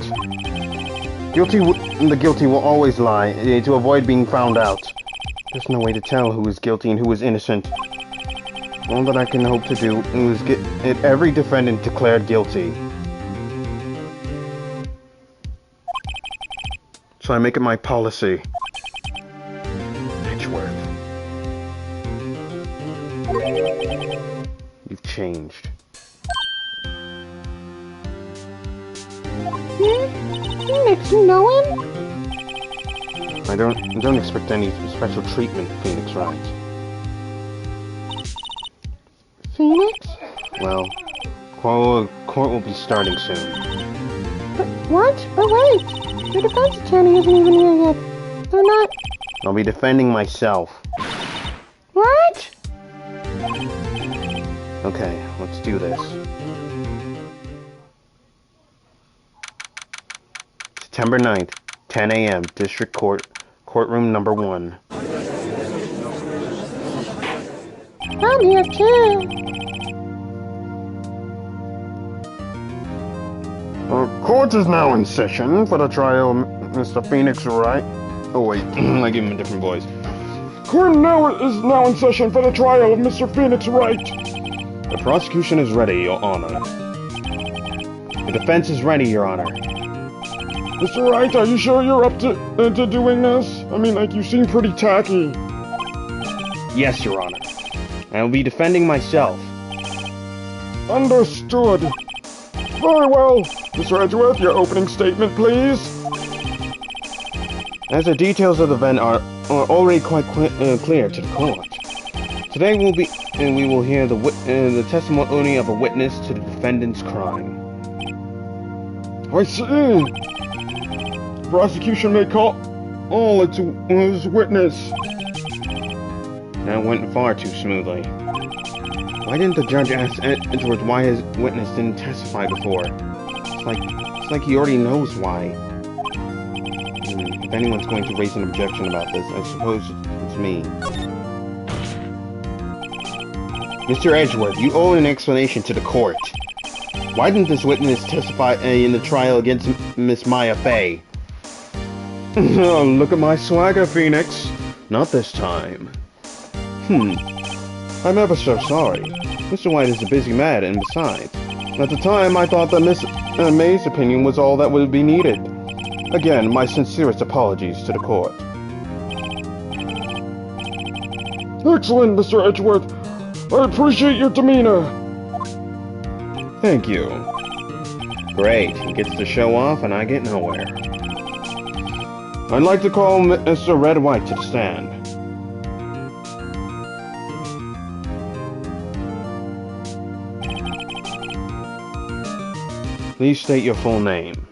The guilty will always lie, to avoid being found out. There's no way to tell who is guilty and who is innocent. All that I can hope to do is get every defendant declared guilty. So I make it my policy. Edgeworth. You've changed. Phoenix, you know him? I don't expect any special treatment, Phoenix Wright. Phoenix? Well, court will be starting soon. But what? But wait! The defense attorney isn't even here yet. They're not... I'll be defending myself. What? Okay, let's do this. September 9th, 10 a.m., District Court, Courtroom Number 1. I'm here too. Court is now in session for the trial of Mr. Phoenix Wright. Oh wait, I gave him a different voice. Court is now in session for the trial of Mr. Phoenix Wright. The prosecution is ready, Your Honor. The defense is ready, Your Honor. Mr. Wright, are you sure you're up to doing this? I mean, like, you seem pretty tacky. Yes, Your Honor. I will be defending myself. Understood. Very well. Mr. Edgeworth, your opening statement, please. As the details of the event are already quite clear to the court, today we will hear the testimony of a witness to the defendant's crime. I see. The prosecution may call all its witness. That went far too smoothly. Why didn't the judge ask Edgeworth why his witness didn't testify before? It's like he already knows why. If anyone's going to raise an objection about this, I suppose it's me. Mr. Edgeworth, you owe an explanation to the court. Why didn't this witness testify in the trial against Miss Maya Fey? Oh, look at my swagger, Phoenix. Not this time. I'm ever so sorry. Mr. White is a busy man, and besides, At the time, I thought that Miss May's opinion was all that would be needed. Again, my sincerest apologies to the court. Excellent, Mr. Edgeworth. I appreciate your demeanor. Thank you. Great, he gets to show off and I get nowhere. I'd like to call Mr. Red White to the stand. Please state your full name.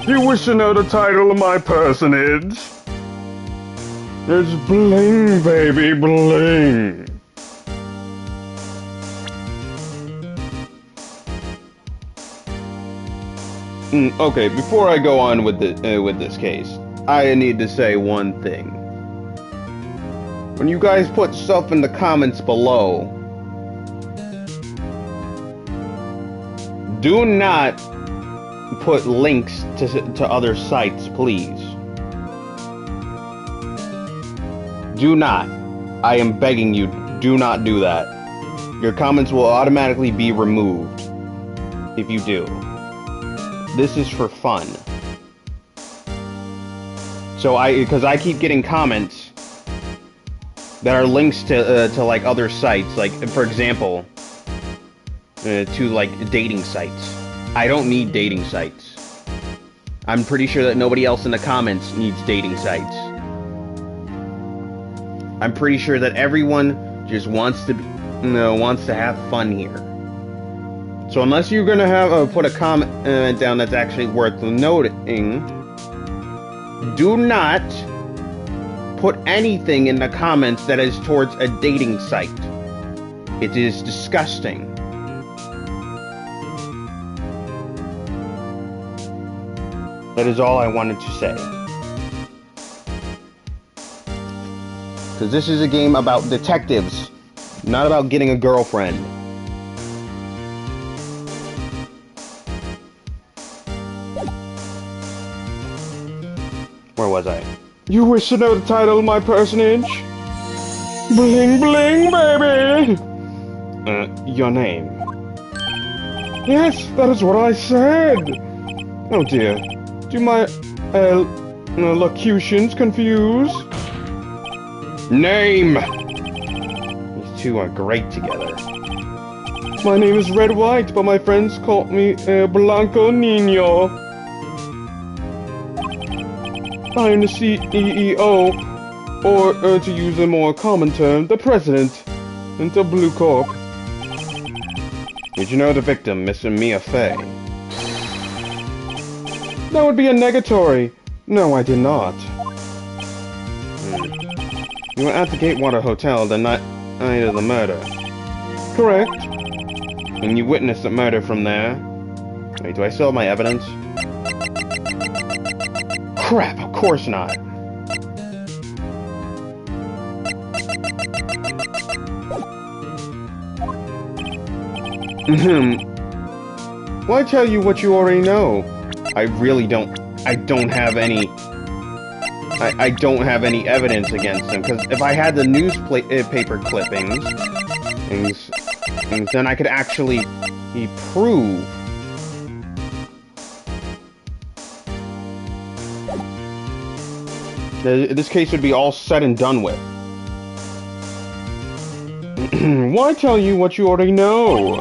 You wish to know the title of my personage? It's Bling, baby, Bling. Okay, before I go on with this case, I need to say one thing. When you guys put stuff in the comments below, do not put links to other sites, please. Do not. I am begging you, do not do that. Your comments will automatically be removed if you do. This is for fun. So because I keep getting comments that are links to like other sites, like for example, to like dating sites. I don't need dating sites. I'm pretty sure that nobody else in the comments needs dating sites. I'm pretty sure that everyone just wants to have fun here. So unless you're gonna have put a comment down that's actually worth noting, do not put anything in the comments that is towards a dating site. It is disgusting. That is all I wanted to say. Because this is a game about detectives, not about getting a girlfriend. Where was I? You wish to know the title of my personage? Bling, bling, baby! Your name. Yes, that is what I said! Oh dear. Do my locutions confuse? Name! These two are great together. My name is Red White, but my friends call me Blanco Nino. I am the CEO, or to use a more common term, the president, of Blue Corp. Did you know the victim, Miss Mia Fey? That would be a negatory. No, I did not. You were at the Gatewater Hotel the night of the murder. Correct. And you witnessed the murder from there. Wait, do I still have my evidence? Crap, of course not. Why tell you what you already know? I really don't. I don't have any evidence against him. Because if I had the newspaper clippings, then I could actually prove. This case would be all said and done with. Why tell you what you already know?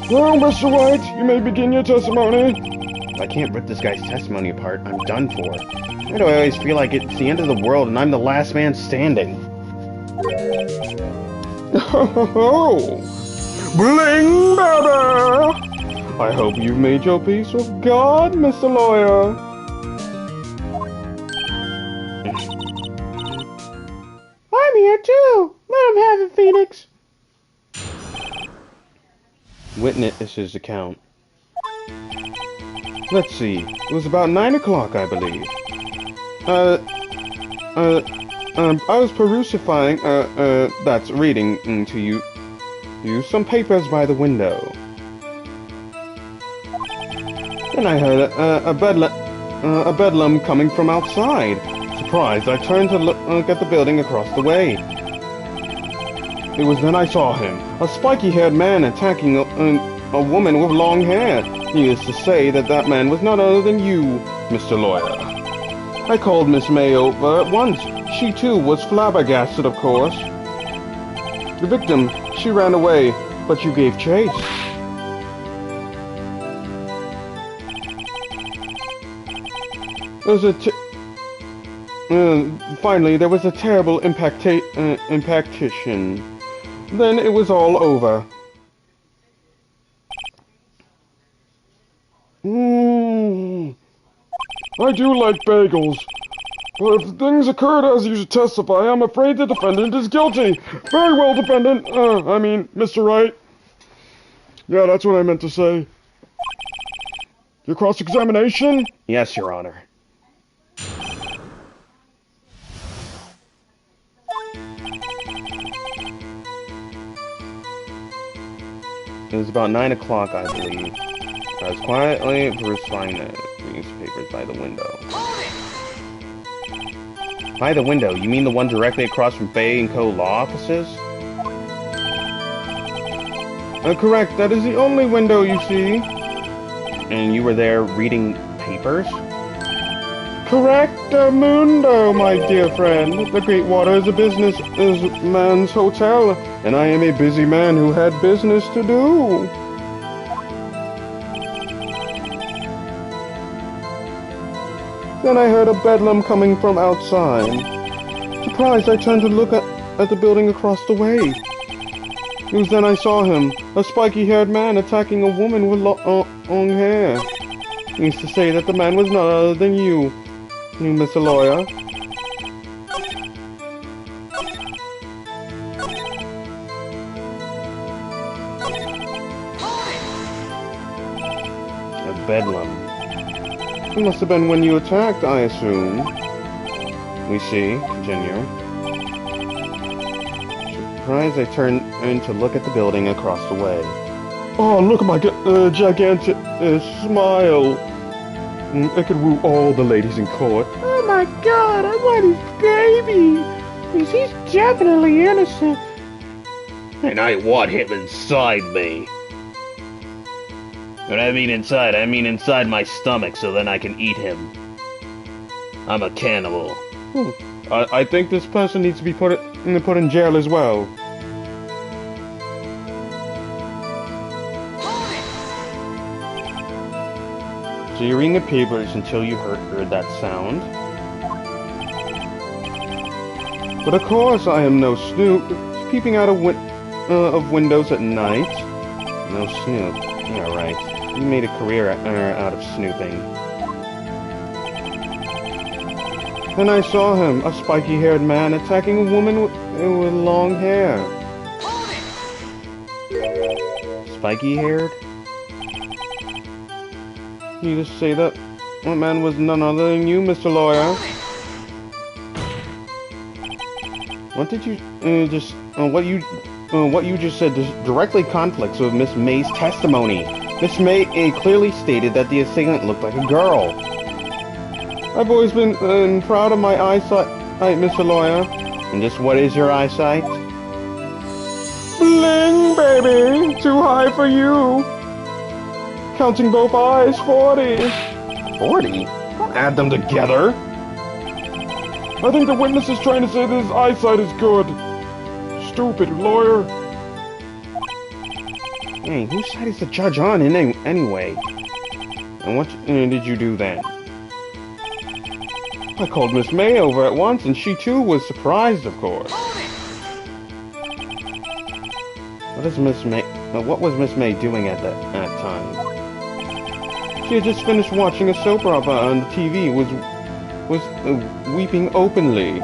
Well, Mr. White, you may begin your testimony. I can't rip this guy's testimony apart. I'm done for. Why do I always feel like it's the end of the world and I'm the last man standing? Oh, bling, baby! I hope you've made your peace with God, Mr. Lawyer. I'm here too. Let him have it, Phoenix. Witness his account. Let's see. It was about 9 o'clock, I believe. I was perusifying, that's reading to you some papers by the window. Then I heard a bedlam coming from outside. Surprised, I turned to look at the building across the way. It was then I saw him, a spiky-haired man attacking a woman with long hair. Needless to say that man was none other than you, Mr. Lawyer. I called Miss May over at once. She too was flabbergasted, of course. The victim, she ran away, but you gave chase. Finally, there was a terrible impactation. Then it was all over. I do like bagels. But if things occurred as you testify, I'm afraid the defendant is guilty. Very well, defendant. Mr. Wright. Yeah, that's what I meant to say. Your cross-examination? Yes, Your Honor. It was about 9 o'clock, I believe. I was quietly perusing the newspapers by the window. By the window, you mean the one directly across from Bay & Co. law offices? Correct, that is the only window you see. And you were there reading papers? Correctamundo, my dear friend. The Great Water is a businessman's hotel, and I am a busy man who had business to do. Then I heard a bedlam coming from outside. Surprised, I turned to look at the building across the way. It was then I saw him, a spiky-haired man attacking a woman with long hair. Needs to say that the man was none other than you, Mr. Lawyer. A bedlam. It must have been when you attacked, I assume. We see. Continue. Surprised, I turned to look at the building across the way. Oh, look at my gigantic smile. It could woo all the ladies in court. Oh my God, I want his baby. He's definitely innocent. And I want him inside me. When I mean inside my stomach, so then I can eat him. I'm a cannibal. I think this person needs to be put in jail as well. So you're reading the papers until you heard that sound? But of course I am no snoop, peeping out of windows at night. No snoop. Yeah, right. You made a career out of snooping. Then I saw him, a spiky-haired man attacking a woman with long hair. Spiky-haired? You just say that man was none other than you, Mr. Lawyer. What did you what you just said directly conflicts with Miss May's testimony. Miss May clearly stated that the assailant looked like a girl. I've always been proud of my eyesight, Mr. Lawyer. And just what is your eyesight? Bling, baby! Too high for you! Counting both eyes, 40. 40? Don't add them together. I think the witness is trying to say that his eyesight is good. Stupid lawyer. Hey, whose side is the judge on anyway? And what did you do then? I called Miss May over at once, and she too was surprised, of course. What was Miss May doing at that time? She had just finished watching a soap opera on the TV, was weeping openly.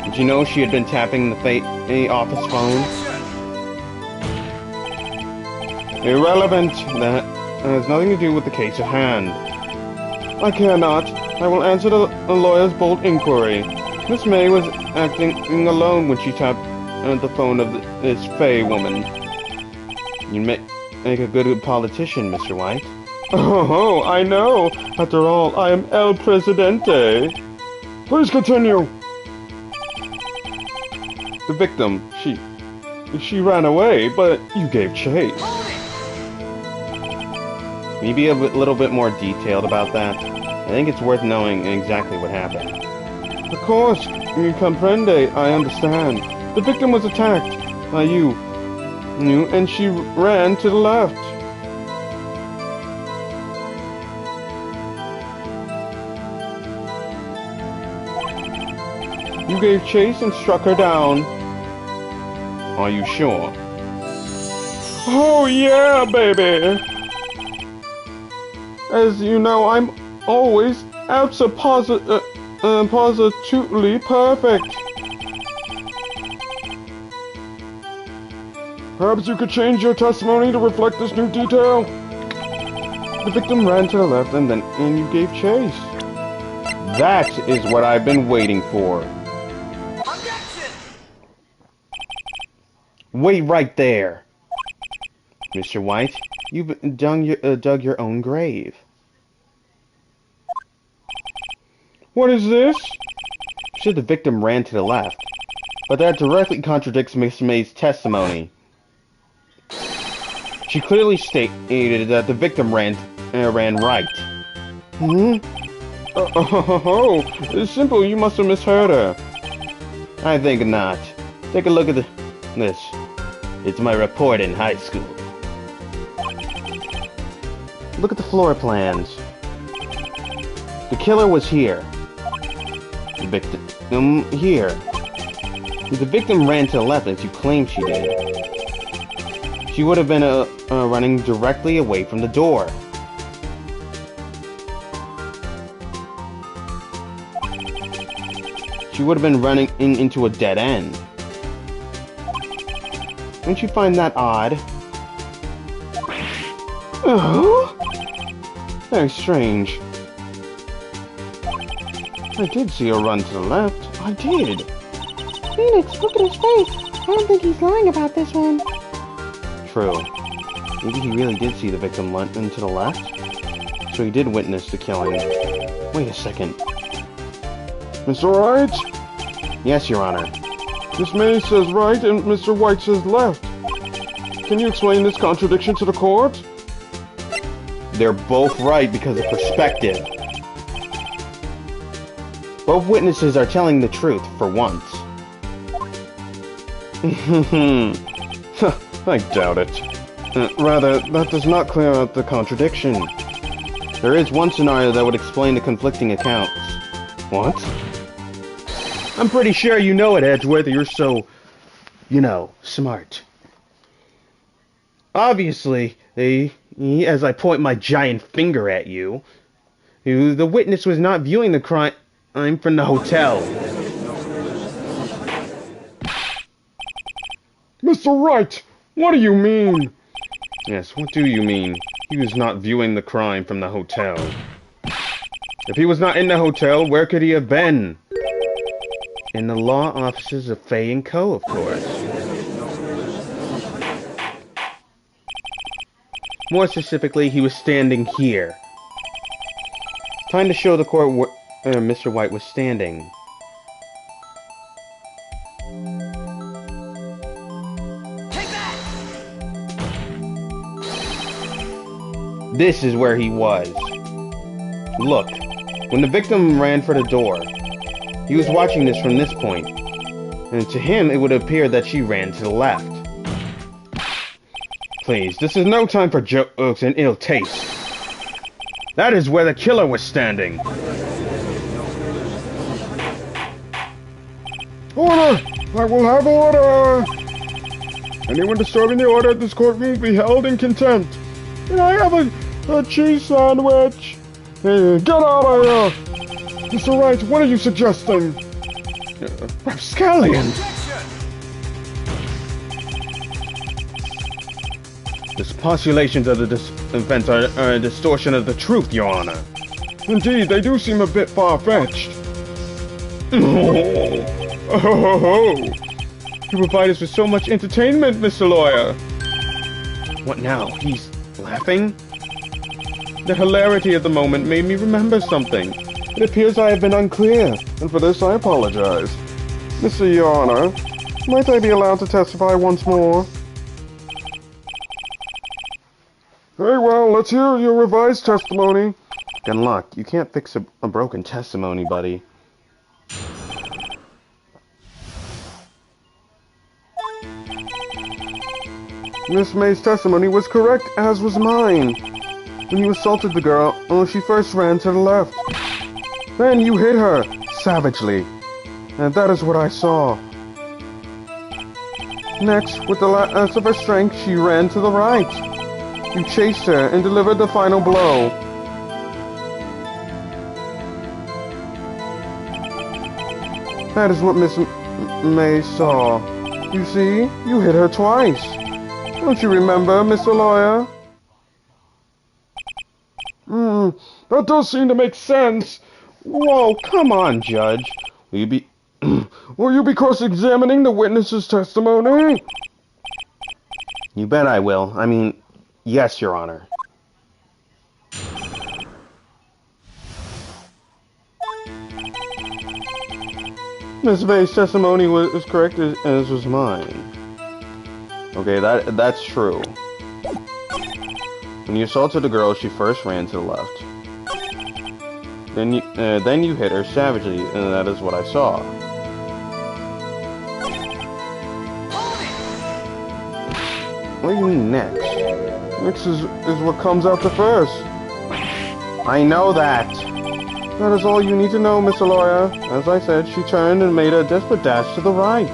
Did you know she had been tapping the office phone? Irrelevant. That has nothing to do with the case at hand. I care not. I will answer the lawyer's bold inquiry. Miss May was acting alone when she tapped the phone of this Fey woman. You make a good politician, Mr. White. Oh, I know. After all, I am El Presidente. Please continue. The victim, she ran away, but you gave chase. Can you be a little bit more detailed about that? I think it's worth knowing exactly what happened. Of course, you comprende, I understand. The victim was attacked by you, and she ran to the left. You gave chase and struck her down. Are you sure? Oh yeah, baby! As you know, I'm always positively perfect. Perhaps you could change your testimony to reflect this new detail? The victim ran to the left and you gave chase. That is what I've been waiting for. Wait right there. Mr. White, you've dug your own grave. What is this? You said the victim ran to the left, but that directly contradicts Miss May's testimony. She clearly stated that the victim ran right. Oh, it's simple. You must have misheard her. I think not. Take a look at this. It's my report in high school. Look at the floor plans. The killer was here. The victim here. The victim ran to the left as you claimed she did. She would have been running directly away from the door. She would have been running into a dead end. Don't you find that odd? Oh? Very strange. I did see her run to the left. I did. Phoenix, look at his face. I don't think he's lying about this one. True. Maybe he really did see the victim run to the left? So he did witness the killing. Wait a second. Mr. Wright? Yes, Your Honor. Miss May says right and Mr. White says left. Can you explain this contradiction to the court? They're both right because of perspective. Both witnesses are telling the truth for once. I doubt it. Rather, that does not clear out the contradiction. There is one scenario that would explain the conflicting accounts. What? I'm pretty sure you know it, Edgeworth. You're so, smart. Obviously, as I point my giant finger at you, the witness was not viewing the crime from the hotel. Mr. Wright, what do you mean? Yes, what do you mean? He was not viewing the crime from the hotel. If he was not in the hotel, where could he have been? In the law offices of Fay & Co., of course. More specifically, he was standing here. Time to show the court where Mr. White was standing. This is where he was. Look, when the victim ran for the door, he was watching this from this point, and to him it would appear that she ran to the left. Please, this is no time for jokes and ill taste. That is where the killer was standing. Order! I will have order! Anyone disturbing the order at this court will be held in contempt. And I have A cheese sandwich! Hey, get out of here! Mr. Wright, what are you suggesting? Rapscallion! The postulations of the event are a distortion of the truth, Your Honor. Indeed, they do seem a bit far-fetched. Oh, you provide us with so much entertainment, Mr. Lawyer. What now? He's laughing? The hilarity of the moment made me remember something. It appears I have been unclear, and for this I apologize. Mr. Your Honor, might I be allowed to testify once more? Very well, let's hear your revised testimony. Good luck. You can't fix a broken testimony, buddy. Miss May's testimony was correct, as was mine. When you assaulted the girl, she first ran to the left. Then you hit her, savagely. And that is what I saw. Next, with the last of her strength, she ran to the right. You chased her and delivered the final blow. That is what Miss May saw. You see, you hit her twice. Don't you remember, Mr. Lawyer? That does seem to make sense. Whoa, come on, Judge. Will you be cross-examining the witness's testimony? You bet I will. I mean, yes, Your Honor. Miss May's testimony was correct as was mine. Okay, that's true. When you assaulted the girl, she first ran to the left. Then you hit her savagely, and that is what I saw. What do you mean next? Next is what comes after first. I know that. That is all you need to know, Mr. Lawyer. As I said, she turned and made a desperate dash to the right.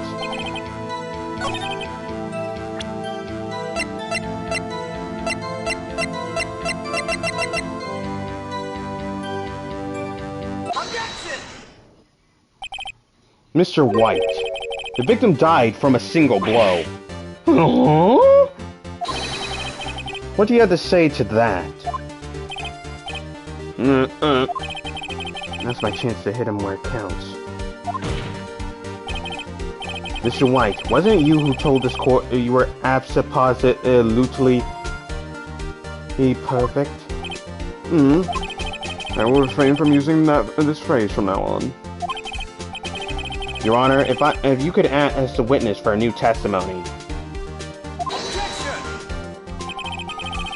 Mr. White, the victim died from a single blow. What do you have to say to that? That's my chance to hit him where it counts. Mr. White, wasn't it you who told this court you were absolutely perfect? I will refrain from using this phrase from now on. Your Honor, if you could act as the witness for a new testimony.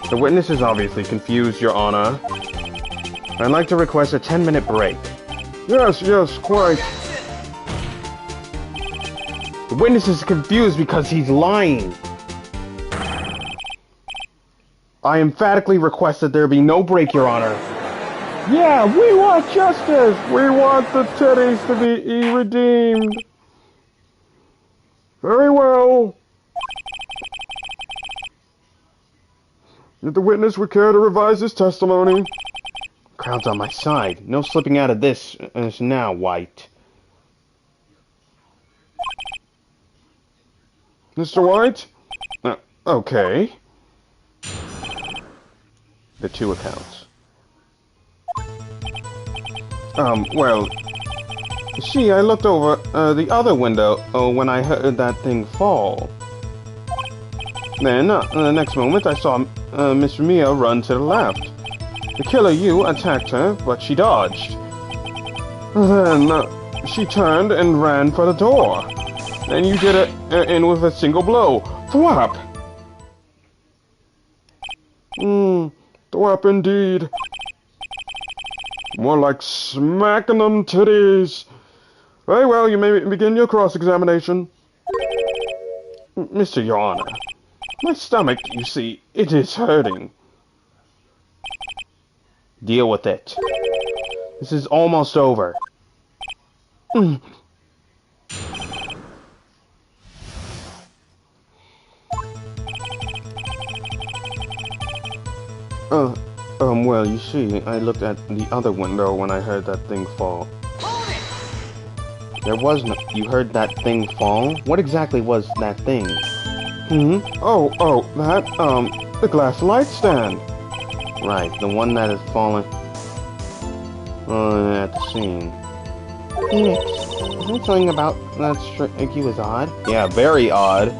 The witness is obviously confused, Your Honor. I'd like to request a 10-minute break. Yes, quite. The witness is confused because he's lying. I emphatically request that there be no break, Your Honor. Yeah, we want justice! We want the teddies to be redeemed. Very well. If the witness would care to revise his testimony. Crowd's on my side. No slipping out of this now, White. Mr. White? Okay. The two accounts. Well, see, I looked over the other window when I heard that thing fall. Then, the next moment, I saw Miss Mia run to the left. The killer, you, attacked her, but she dodged. Then, she turned and ran for the door. Then you did it in with a single blow. Thwap! Thwap indeed. More like smacking them titties. Very well, you may begin your cross-examination. Mr. Your Honor, my stomach, you see, it is hurting. Deal with it. This is almost over. Well, you see, I looked at the other window when I heard that thing fall. There was no... You heard that thing fall? What exactly was that thing? That, the glass light stand. Right, the one that has fallen... at the scene. Phoenix, is there something about that strike you was odd? Yeah, very odd.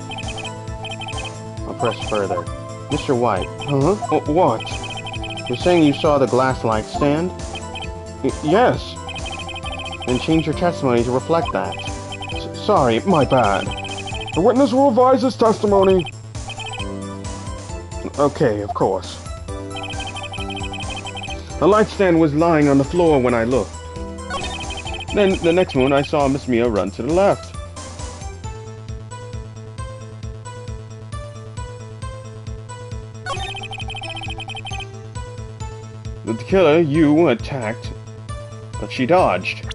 I'll press further. Mr. White. Huh? What? You're saying you saw the glass light stand? Yes. Then change your testimony to reflect that. Sorry, my bad. The witness will revise his testimony. Okay, of course. The light stand was lying on the floor when I looked. Then, the next moment, I saw Miss Mia run to the left. The killer, you, attacked, but she dodged.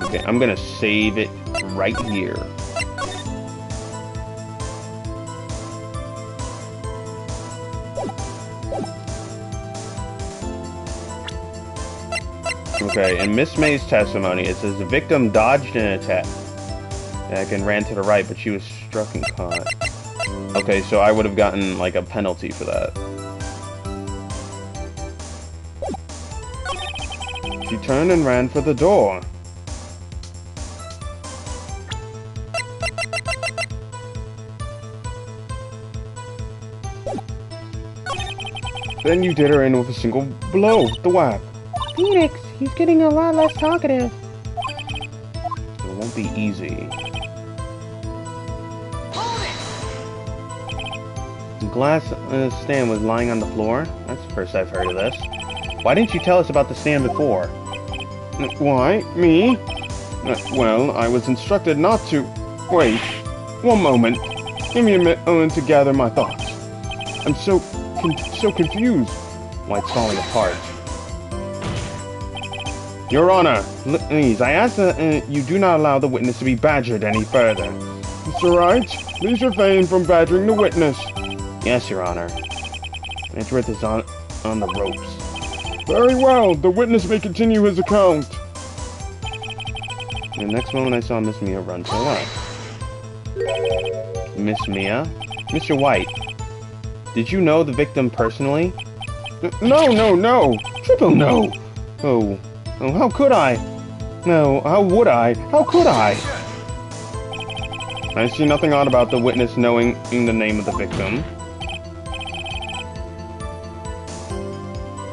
Okay, I'm gonna save it right here. Okay, in Miss May's testimony, it says the victim dodged an attack and ran to the right, but she was struck and caught. Okay, so I would have gotten, like, a penalty for that. She turned and ran for the door. Then you did her in with a single blow, the whap. Phoenix, he's getting a lot less talkative. It won't be easy. The glass stand was lying on the floor? That's the first I've heard of this. Why didn't you tell us about the stand before? Why? Me? Well, I was instructed not to... Wait. One moment. Give me a moment to gather my thoughts. I'm so confused. Why, it's falling apart. Your Honor, please, I ask that you do not allow the witness to be badgered any further. Mr. Wright, please refrain from badgering the witness. Yes, Your Honor. Edgeworth is on the ropes. Very well, the witness may continue his account. The next moment I saw Miss Mia run to the left. Miss Mia? Mr. White, did you know the victim personally? No. Triple no. Oh, how could I? No, how would I? How could I? I see nothing odd about the witness knowing the name of the victim.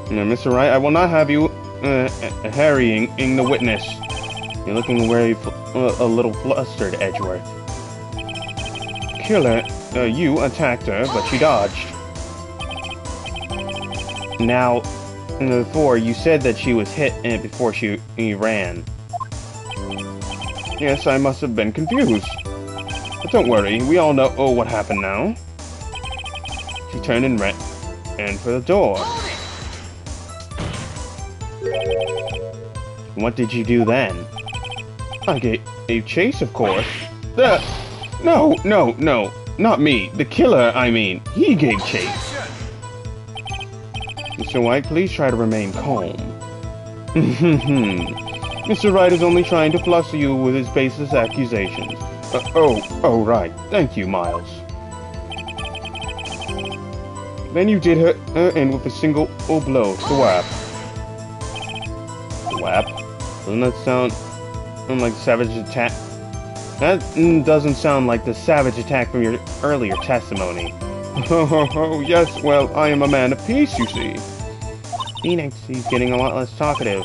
Now, Mr. Wright, I will not have you harrying the witness. You're looking very a little flustered, Edgeworth. Killer, you attacked her, but she dodged. Now, before, you said that she was hit before she ran. Yes, I must have been confused. But don't worry, we all know what happened now. She turned and ran for the door. What did you do then? I gave chase, of course. No, not me. The killer, I mean. He gave chase. Mr. White, please try to remain calm. Mr. Wright is only trying to fluster you with his baseless accusations. Oh, right. Thank you, Miles. Then you did her in with a single blow. The whap. Whap? Doesn't that sound like savage attack? That doesn't sound like the savage attack from your earlier testimony. Oh, yes, well, I am a man of peace, you see. Phoenix, he's getting a lot less talkative.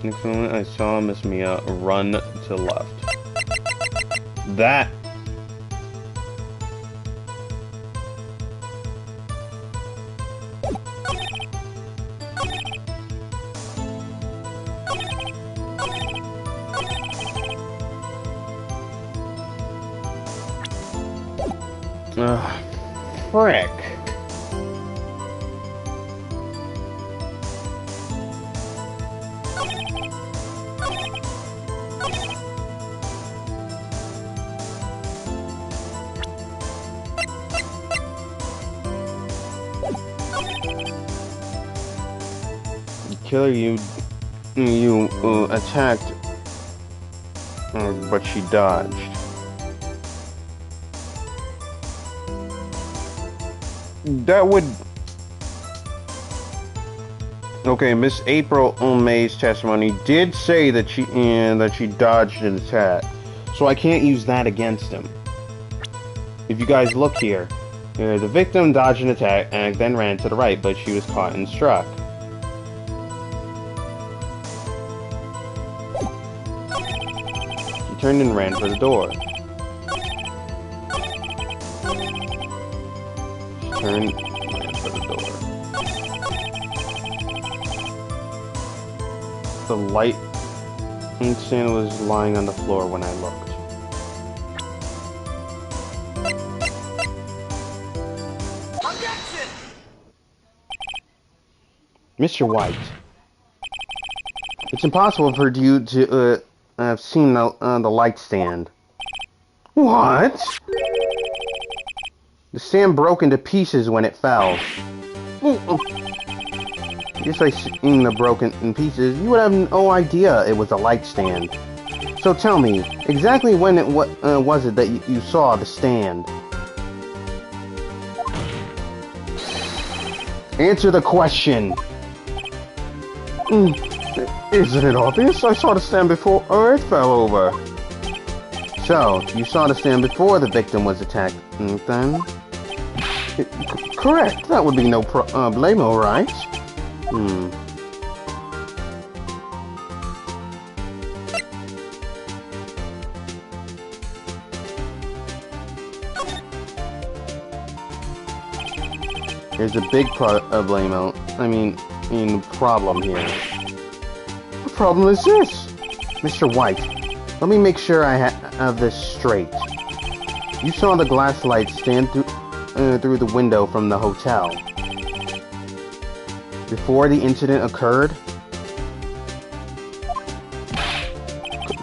Next moment, I saw Miss Mia run to the left. That... Frick. Killer, you attacked, but she dodged. That would... Okay, Miss April May's testimony did say that she dodged an attack, so I can't use that against him. If you guys look here, the victim dodged an attack and then ran to the right, but she was caught and struck. She turned and ran for the door. She turned and ran for the door. The light stand was lying on the floor when I looked. Mr. White, it's impossible for you to have seen the light stand. What? The stand broke into pieces when it fell. If I seen the broken in pieces, you would have no idea it was a light stand. So tell me, exactly when was it that you saw the stand? Answer the question. Isn't it obvious? I saw the stand before it fell over. So, you saw the stand before the victim was attacked, then? Correct. That would be no problemo, right? There's a big problemo. Problem here. What problem is this? Mr. White, let me make sure I have this straight. You saw the glass light stand through the window from the hotel before the incident occurred?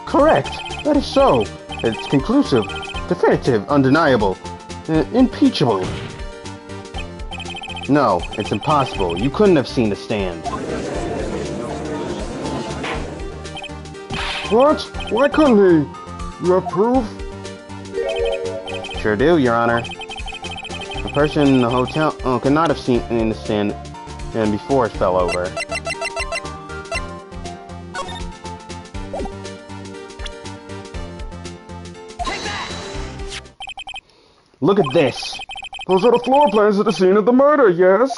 Correct. That is so. It's conclusive, definitive, undeniable, impeachable. No, it's impossible. You couldn't have seen the stand. What? Why couldn't he? You have proof? Sure do, Your Honor. The person in the hotel could not have seen the stand before it fell over. Look at this. Those are the floor plans of the scene of the murder, yes?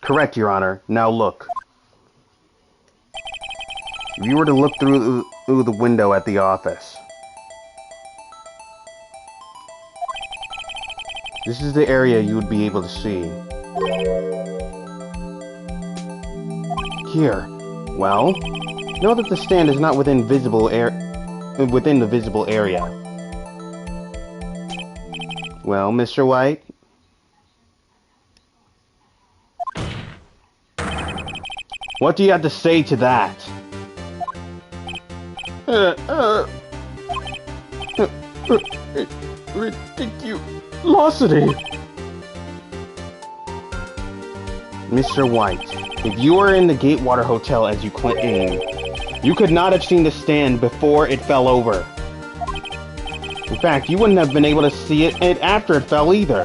Correct, Your Honor. Now look. If you were to look through the window at the office, this is the area you would be able to see. Here. Well, know that the stand is not within the visible area. Well, Mr. White? What do you have to say to that? Ridiculosity. Mr. White, if you were in the Gatewater Hotel as you claim, you could not have seen the stand before it fell over. In fact, you wouldn't have been able to see it after it fell either.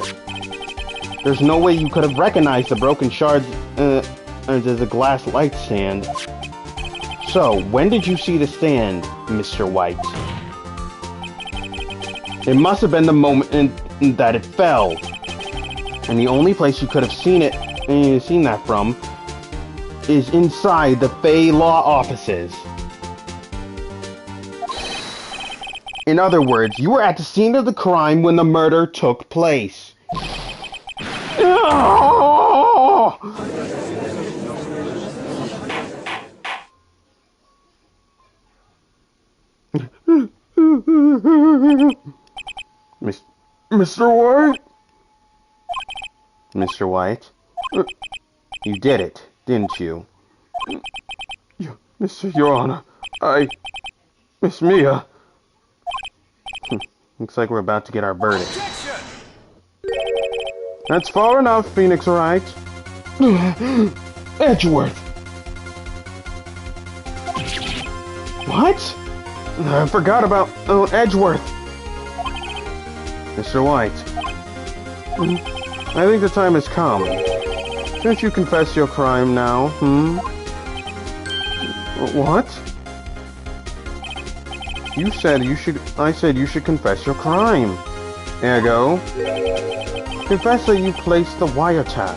There's no way you could have recognized the broken shards as a glass light stand. So, when did you see the stand, Mr. White? It must have been the moment that it fell. And the only place you could have seen that from is inside the Fey Law offices. In other words, you were at the scene of the crime when the murder took place. Mr. White? Mr. White? You did it, didn't you? Your Honor, Miss Mia. Looks like we're about to get our verdict. That's far enough, Phoenix Wright. Edgeworth! What? I forgot about Edgeworth. Mr. White, I think the time has come. Shouldn't you confess your crime now, What? I said you should confess your crime. Ergo, confess that you placed the wiretap.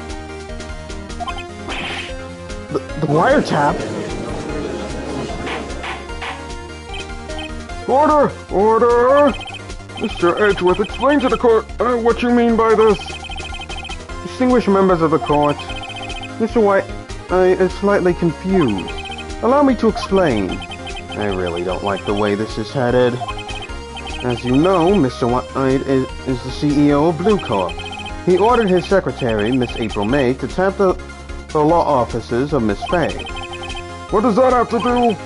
The wiretap? Order! Order! Mr. Edgeworth, explain to the court what you mean by this. Distinguished members of the court, Mr. White is slightly confused. Allow me to explain. I really don't like the way this is headed. As you know, Mr. White is the CEO of Blue Corp. He ordered his secretary, Miss April May, to tap the law offices of Miss Fay. What does that have to do?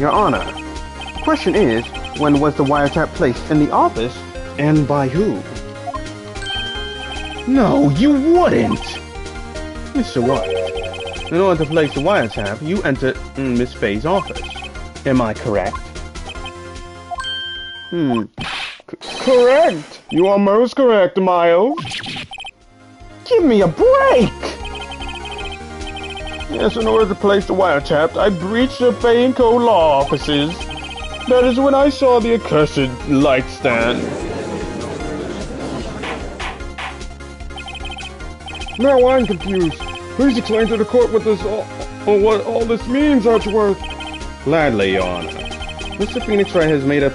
Your Honor, the question is, when was the wiretap placed in the office, and by who? No, you wouldn't! Mr. White, in order to place the wiretap, you entered Miss Fay's office. Am I correct? Correct! You are most correct, Miles. Give me a break! Yes, in order to place the wiretap, I breached the Fay & Co. law offices. That is when I saw the accursed light stand. Now I'm confused. Please explain to the court what all this means, Edgeworth. Gladly, Your Honor. Mr. Phoenix Wright has made his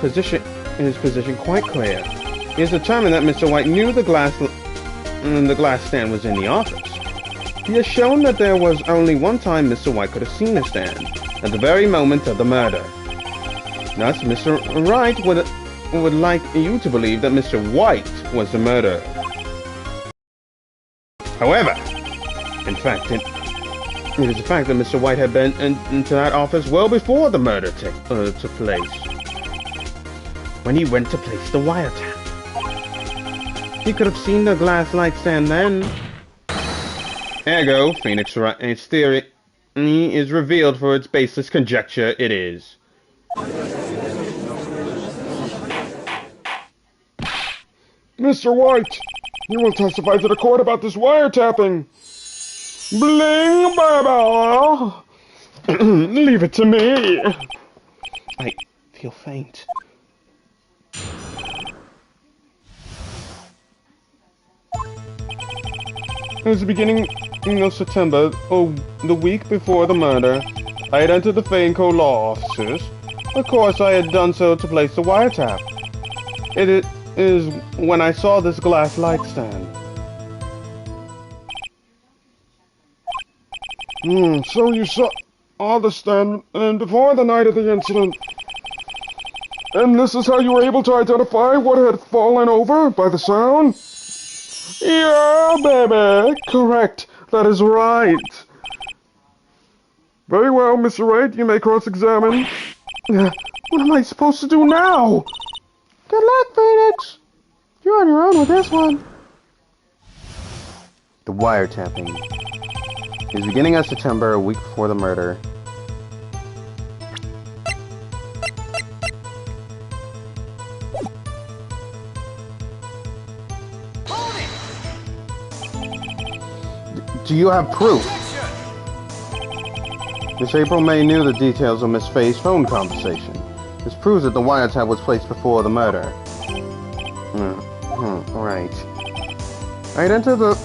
position quite clear. He has determined that Mr. White knew the glass stand was in the office. He has shown that there was only one time Mr. White could have seen the stand, at the very moment of the murder. Thus, Mr. Wright would like you to believe that Mr. White was the murderer. However, in fact, it is a fact that Mr. White had been into that office well before the murder took place. When he went to place the wiretap, he could have seen the glass light stand then. Ergo, Phoenix Wright's theory is revealed for its baseless conjecture. It is. Mr. White, you will testify to the court about this wiretapping. Bling, baba! Leave it to me. I feel faint. It was the beginning of September, the week before the murder. I had entered the Fay & Co. law offices. Of course, I had done so to place the wiretap. It is when I saw this glass light stand. So you saw the stand before the night of the incident. And this is how you were able to identify what had fallen over by the sound? Yeah, baby! Correct. That is right. Very well, Mr. Wright. You may cross-examine. What am I supposed to do now? Good luck, Phoenix. You're on your own with this one. The wiretapping. It was the beginning of September, a week before the murder. Do you have proof? Miss April May knew the details of Miss Fay's phone conversation. This proves that the wiretap was placed before the murder. Right. I'd entered the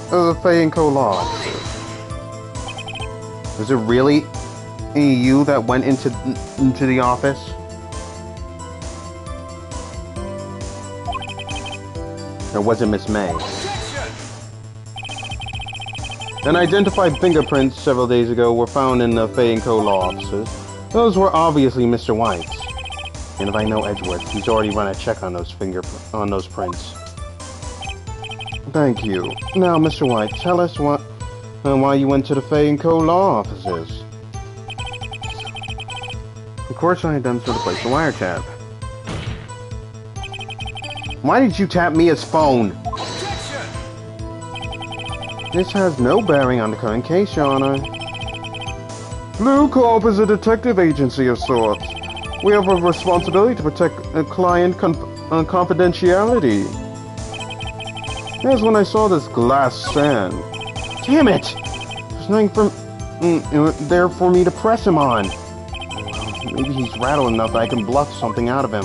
Fay & Co. law offices. Was it really you that went into the office? Or was it Miss May? Unidentified fingerprints several days ago were found in the Fay & Co. law offices. Those were obviously Mr. White's. And if I know Edgeworth, he's already run a check on those prints. Thank you. Now, Mr. White, tell us why you went to the Fay & Co. law offices. Of course I had done so to place the wiretap. Why did you tap Mia's phone? This has no bearing on the current case, Your Honor. Blue Corp is a detective agency of sorts. We have a responsibility to protect client confidentiality. As when I saw this glass stand. Damn it! There's nothing there for me to press him on. Well, maybe he's rattled enough that I can bluff something out of him.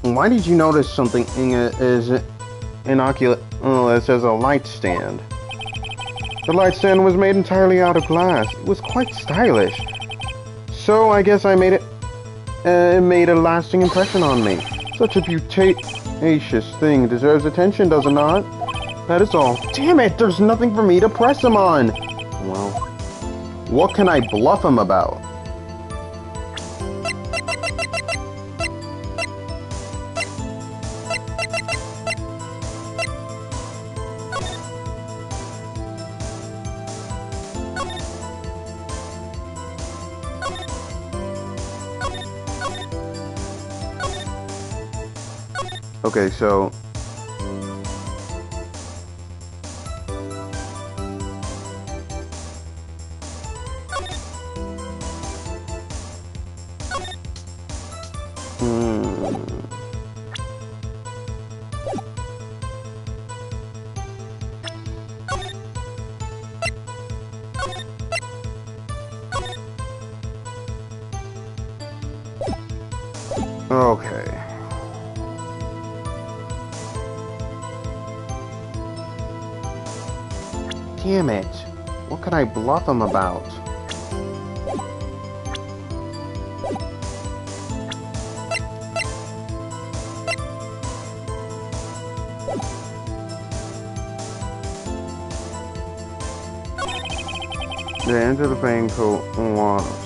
Why did you notice something is innocuous as a light stand? The light stand was made entirely out of glass. It was quite stylish. So I guess I made it made a lasting impression on me. Such a beautacious thing deserves attention, does it not? That is all. Damn it! There's nothing for me to press him on! Well, what can I bluff him about? Okay, so... Okay. Damn it. What could I bluff him about? They enter the Fay & Co. law officers.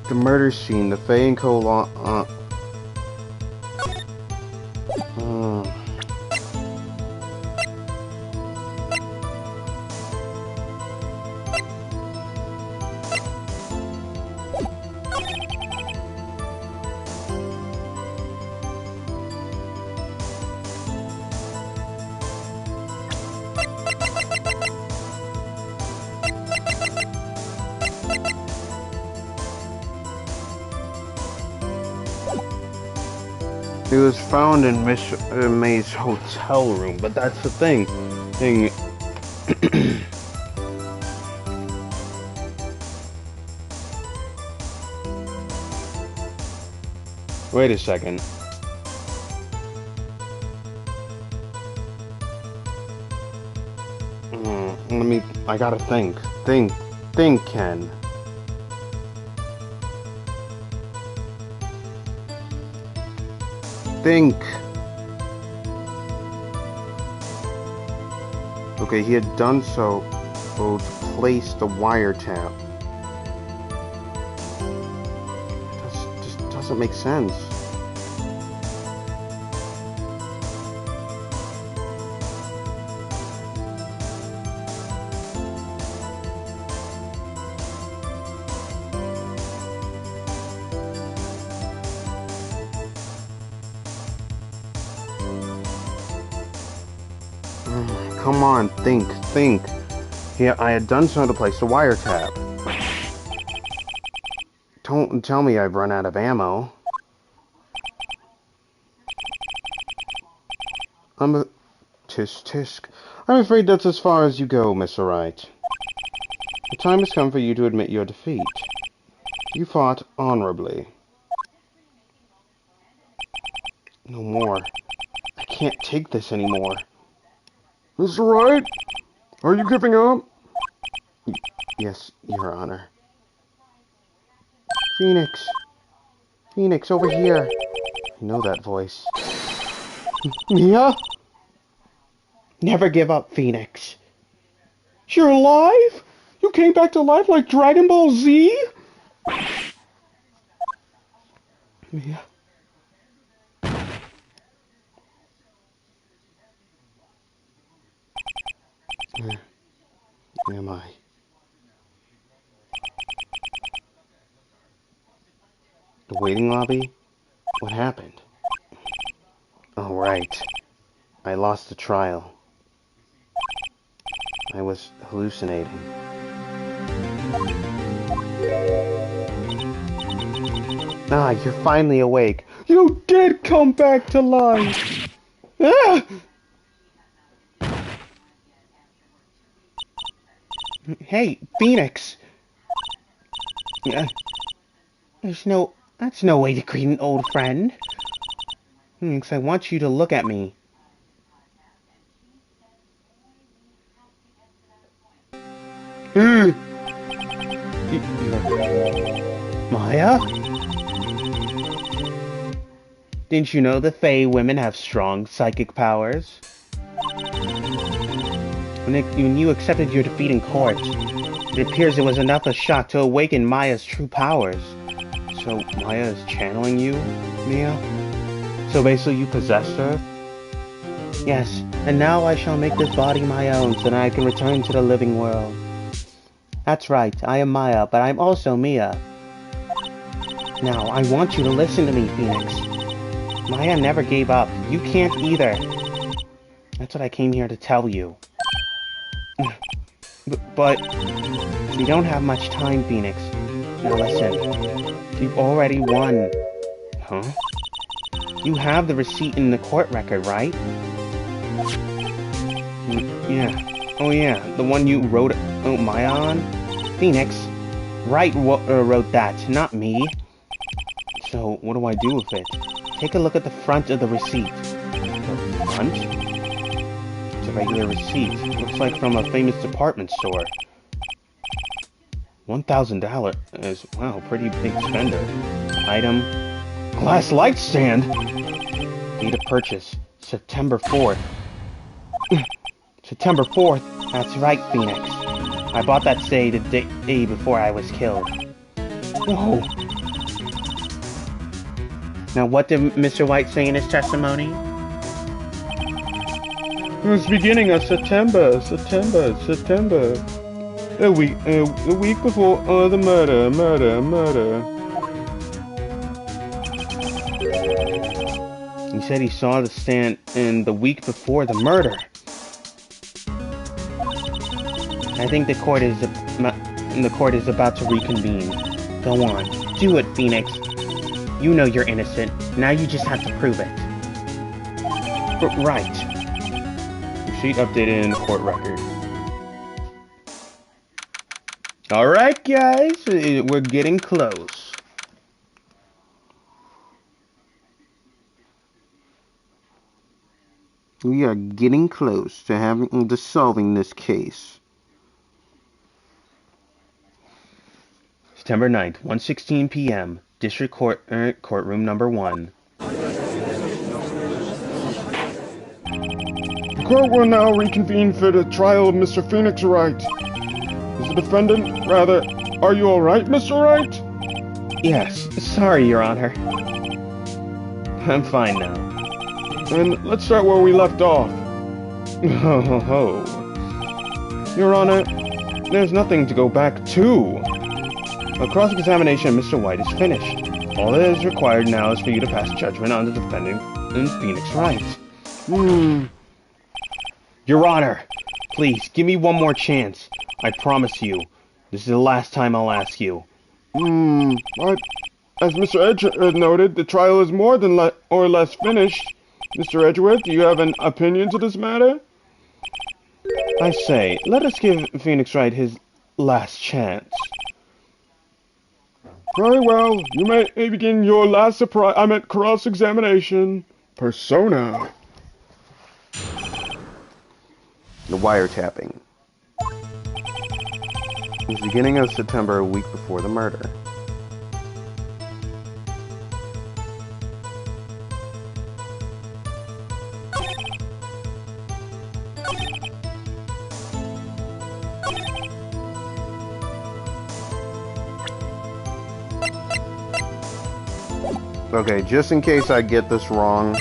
The murder scene, the Fay & Co. law... It was found in Miss May's hotel room, but that's the thing. Wait a second. I gotta think. Think, Ken. Think. Okay, he had done so to place the wiretap. Just doesn't make sense. Come on, think. Yeah, I had done so to place the wiretap. Don't tell me I've run out of ammo. Tisk. I'm afraid that's as far as you go, Mr. Wright. The time has come for you to admit your defeat. You fought honorably. No more. I can't take this anymore. Mr. Wright? Are you giving up? Yes, Your Honor. Phoenix! Phoenix, over here! I know that voice. Mia? Never give up, Phoenix. You're alive? You came back to life like Dragon Ball Z? Mia? Where am I? The waiting lobby? What happened? Oh, right. I lost the trial. I was hallucinating. Ah, you're finally awake. You did come back to life! Ah! Hey, Phoenix! Yeah. That's no way to greet an old friend. Phoenix, I want you to look at me. Maya? Didn't you know the Fae women have strong psychic powers? When you accepted your defeat in court, it appears it was enough a shock to awaken Maya's true powers. So Maya is channeling you, Mia? So basically you possessed her? Yes, and now I shall make this body my own so that I can return to the living world. That's right, I am Maya, but I'm also Mia. Now, I want you to listen to me, Phoenix. Maya never gave up. You can't either. That's what I came here to tell you. But we don't have much time, Phoenix. Now listen, you've already won. Huh? You have the receipt in the court record, right? Yeah. Oh yeah, the one you wrote Maya on? Phoenix. Wright wrote that, not me. So, what do I do with it? Take a look at the front of the receipt. The front? It's a regular receipt. Looks like from a famous department store. $1,000 is, wow, pretty big spender. Item, glass light stand! Date of purchase, September 4th. September 4th? That's right, Phoenix. I bought that the day before I was killed. Whoa. Now, what did Mr. White say in his testimony? It was beginning of September. A week before the murder. He said he saw the stand in the week before the murder. I think the court is about to reconvene. Go on, do it, Phoenix. You know you're innocent. Now you just have to prove it. Right. Sheet updated in the court record. Alright, guys. We're getting close. We are getting close to solving this case. September 9th, 1:16 p.m. District Court, Courtroom number 1. The court will now reconvene for the trial of Mr. Phoenix Wright. Is the defendant, rather, are you alright, Mr. Wright? Yes, sorry, Your Honor. I'm fine now. And let's start where we left off. Ho ho ho. Your Honor, there's nothing to go back to. A cross-examination of Mr. White is finished. All that is required now is for you to pass judgment on the defendant in Phoenix Wright. Your Honor, please, give me one more chance. I promise you. This is the last time I'll ask you. But as Mr. Edgeworth noted, the trial is more than or less finished. Mr. Edgeworth, do you have an opinion to this matter? I say, let us give Phoenix Wright his last chance. Very well. You may begin your last surprise. I meant cross-examination. Persona. The wiretapping. It was the beginning of September, a week before the murder. Okay, just in case I get this wrong.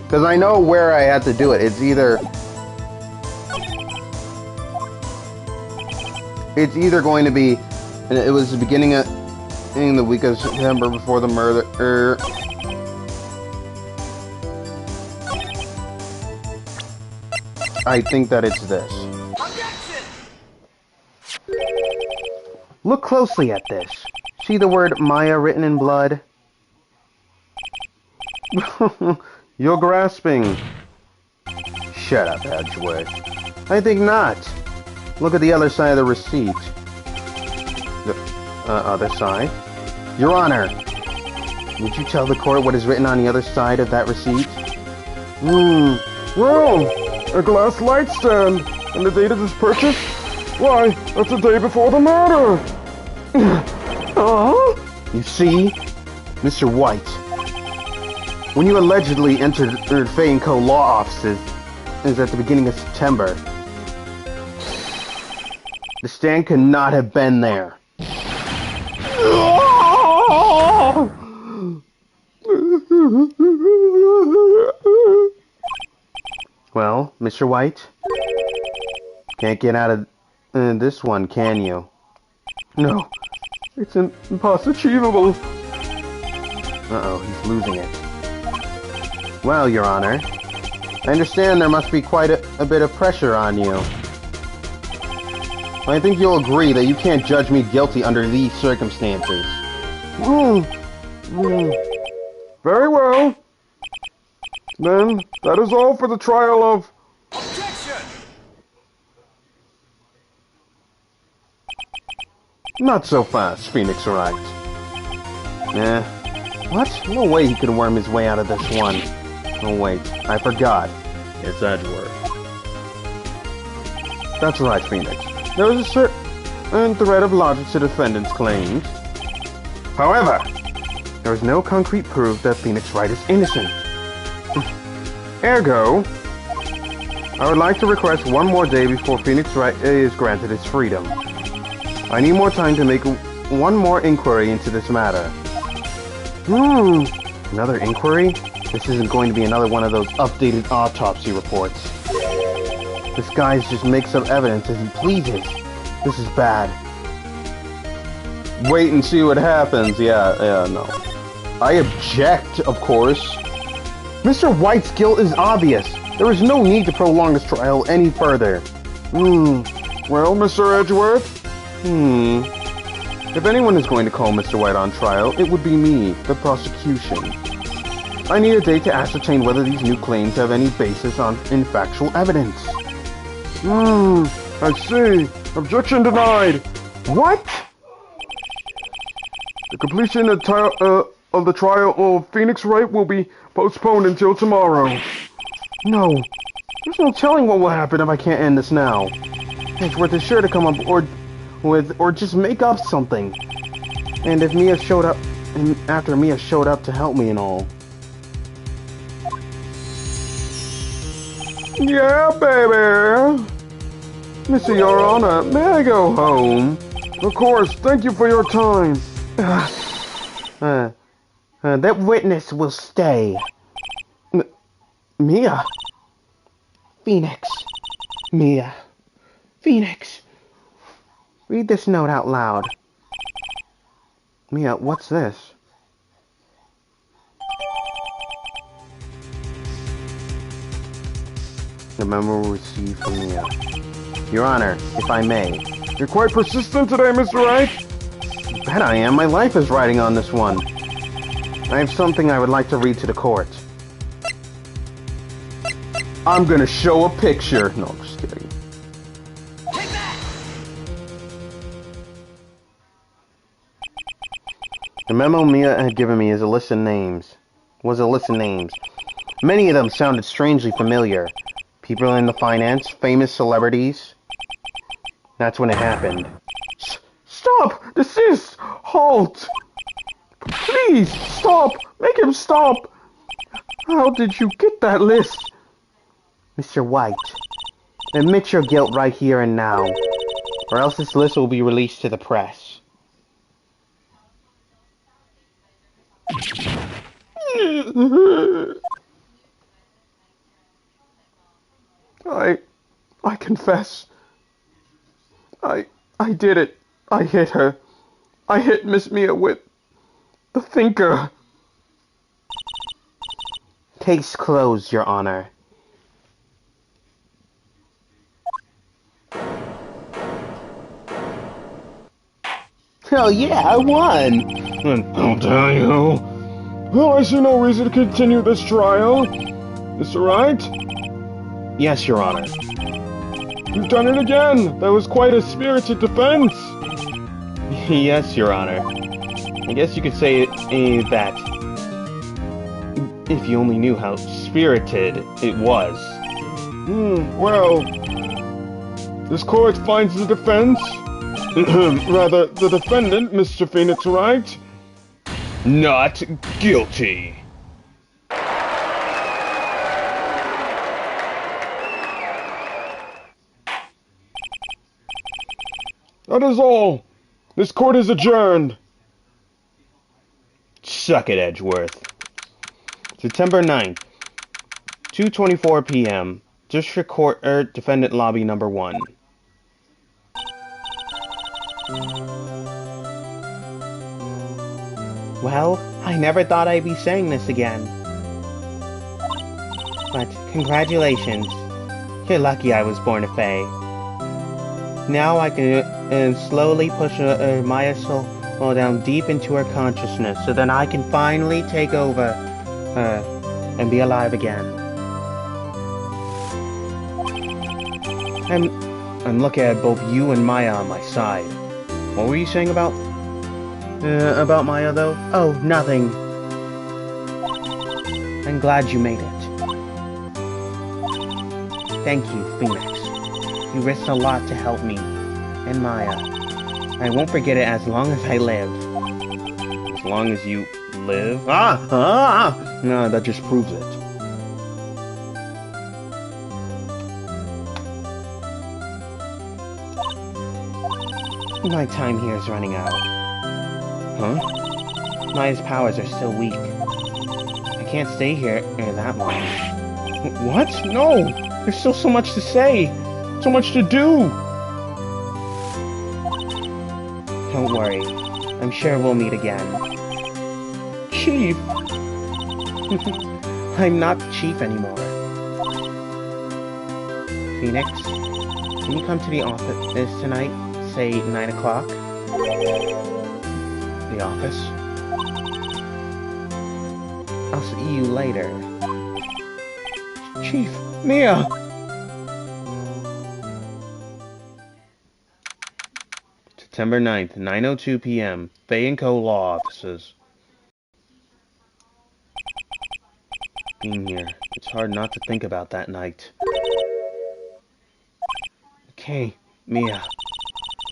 Because I know where I had to do it. It's either going to be, it was the beginning of, in the week of September before the murder. I think that it's this. Look closely at this. See the word Maya written in blood? You're grasping. Shut up, Edgeworth. I think not. Look at the other side of the receipt. The other side? Your Honor, would you tell the court what is written on the other side of that receipt? Well, a glass light stand. And the date of this purchase? Why, that's the day before the murder. You see, Mr. White, when you allegedly entered Fay & Co. law offices is at the beginning of September, the stand could not have been there. Well, Mr. White, can't get out of this one, can you? No, it's impossible. Uh-oh, he's losing it. Well, Your Honor, I understand there must be quite a bit of pressure on you. I think you'll agree that you can't judge me guilty under these circumstances. Very well. Then, that is all for the trial of... Objection! Not so fast, Phoenix Wright. What? No way he could worm his way out of this one. Oh wait, I forgot. It's Edgeworth. That's right, Phoenix. There is a certain thread of logic to defendant's claims. However, there is no concrete proof that Phoenix Wright is innocent. Ergo, I would like to request one more day before Phoenix Wright is granted his freedom. I need more time to make one more inquiry into this matter. Another inquiry? This isn't going to be another one of those updated autopsy reports. This guy just makes up evidence as he pleases. This is bad. Wait and see what happens. Yeah, no. I object, of course. Mr. White's guilt is obvious. There is no need to prolong this trial any further. Well, Mr. Edgeworth? If anyone is going to call Mr. White on trial, it would be me, the prosecution. I need a date to ascertain whether these new claims have any basis in factual evidence. I see. Objection denied. What? The completion of the trial of Phoenix Wright will be postponed until tomorrow. No. There's no telling what will happen if I can't end this now. Edgeworth is sure to come up or just make up something. And if Mia showed up, and after Mia showed up to help me and all. Yeah, baby. Mr. Your Honor, may I go home? Of course, thank you for your time. That witness will stay. Mia? Phoenix. Mia. Phoenix. Read this note out loud. Mia, what's this? A memo received from Mia. Your Honor, if I may. You're quite persistent today, Mr. Wright. You bet I am. My life is riding on this one. I have something I would like to read to the court. I'm gonna show a picture. No, I'm just kidding. Take that! The memo Mia had given me was a list of names. Many of them sounded strangely familiar. People in the finance, famous celebrities. That's when it happened. Stop! Desist! Halt! Please, stop! Make him stop! How did you get that list? Mr. White, admit your guilt right here and now, or else this list will be released to the press. I confess. I did it. I hit her. I hit Miss Mia with the thinker. Case closed, Your Honor. Oh yeah, I won! How dare you? Well, I see no reason to continue this trial. Mr. Wright? Yes, Your Honor. You've done it again! That was quite a spirited defense! Yes, Your Honor. I guess you could say that if you only knew how spirited it was. Well, this court finds the defense, rather, the defendant, Mr. Phoenix Wright, Not guilty. That is all. This court is adjourned. Suck it, Edgeworth. September 9th, 2:24 p.m. District Court, Defendant Lobby Number 1. Well, I never thought I'd be saying this again. But congratulations. You're lucky I was born a Fae. Now I can slowly push Maya's soul down deep into her consciousness so that I can finally take over her and be alive again. I'm looking at both you and Maya on my side. What were you saying about Maya, though? Oh, nothing. I'm glad you made it. Thank you, Phoenix. You risked a lot to help me and Maya. I won't forget it as long as I live. As long as you live? No, that just proves it. My time here is running out. Huh? Maya's powers are still weak. I can't stay here that long. What? No! There's still so much to say! So much to do! Don't worry. I'm sure we'll meet again. Chief! I'm not the chief anymore. Phoenix, can you come to the office tonight? Say 9 o'clock? The office? I'll see you later. Chief! Mia! September 9th, 9:02 p.m. Faye & Co. Law Offices. Being here, it's hard not to think about that night. Okay, Mia.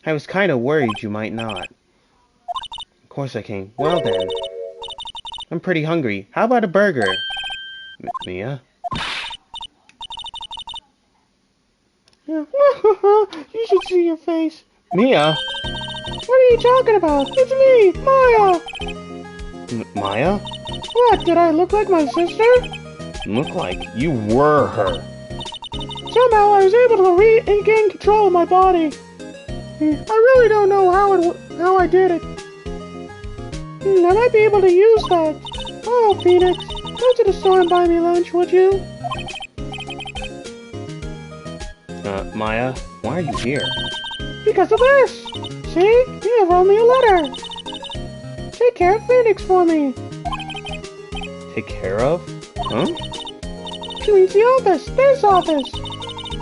I was kind of worried you might not. Of course I came. Well then. I'm pretty hungry. How about a burger? Mia? Yeah. You should see your face. Mia? What are you talking about? It's me, Maya! Maya? What, did I look like my sister? Look like you were her. Somehow I was able to regain control of my body. I really don't know how I did it. I might be able to use that. Oh, Phoenix, go to the store and buy me lunch, would you? Maya, why are you here? Because of this! See? You wrote me a letter! Take care of Phoenix for me! Take care of? Huh? She means the office! This office!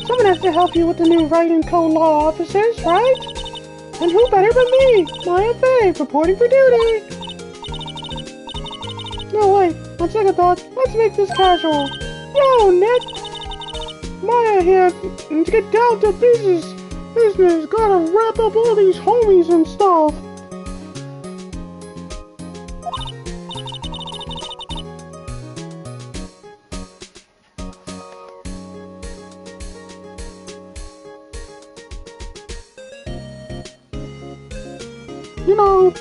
Someone has to help you with the new Wright & Co. law offices, right? And who better but me, Maya Faye, reporting for duty! No, wait. On second thought, let's make this casual. Yo, Nick! Maya here to get down to business. Gotta wrap up all these homies and stuff. You know,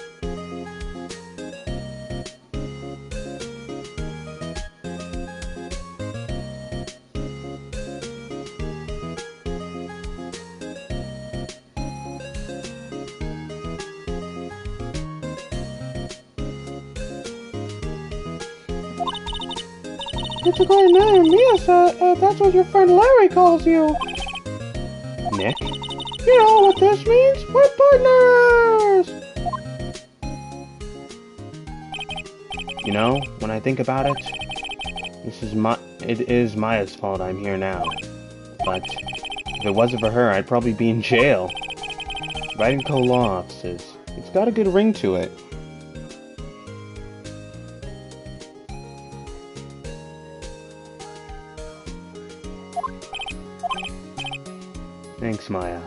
it's a great name. Mia said that's what your friend Larry calls you. Nick? You know what this means? We're partners! You know, when I think about it, it is Maya's fault I'm here now. But if it wasn't for her, I'd probably be in jail. Right in co-law offices. It's got a good ring to it. Thanks, Maya.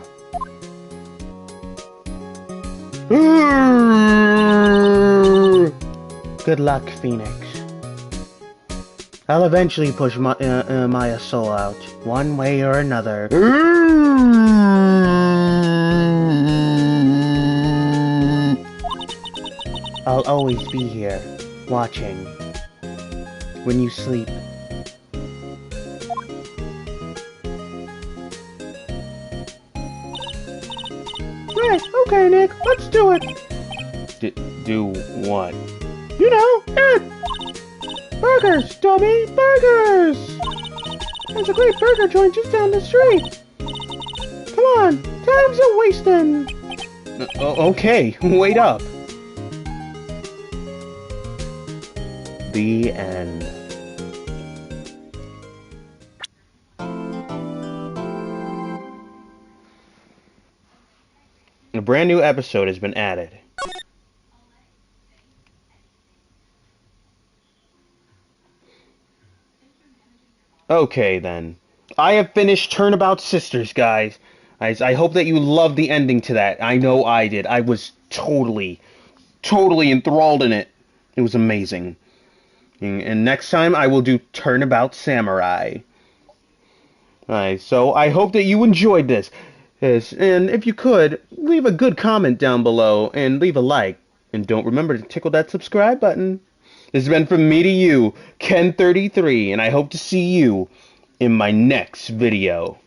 Good luck, Phoenix. I'll eventually push Maya's soul out, one way or another. I'll always be here, watching, when you sleep. Right, okay, Nick, let's do it. Do what? You know, it! Burgers, dummy, burgers! There's a great burger joint just down the street. Come on, time's a wasting. Okay, wait up. The end. A brand new episode has been added. Okay, then. I have finished Turnabout Sisters, guys. I hope that you loved the ending to that. I know I did. I was totally enthralled in it. It was amazing. And next time I will do Turnabout Samurai. Alright, so I hope that you enjoyed this. Yes, and if you could, leave a good comment down below and leave a like. And don't remember to tickle that subscribe button. This has been from me to you, Ken33, and I hope to see you in my next video.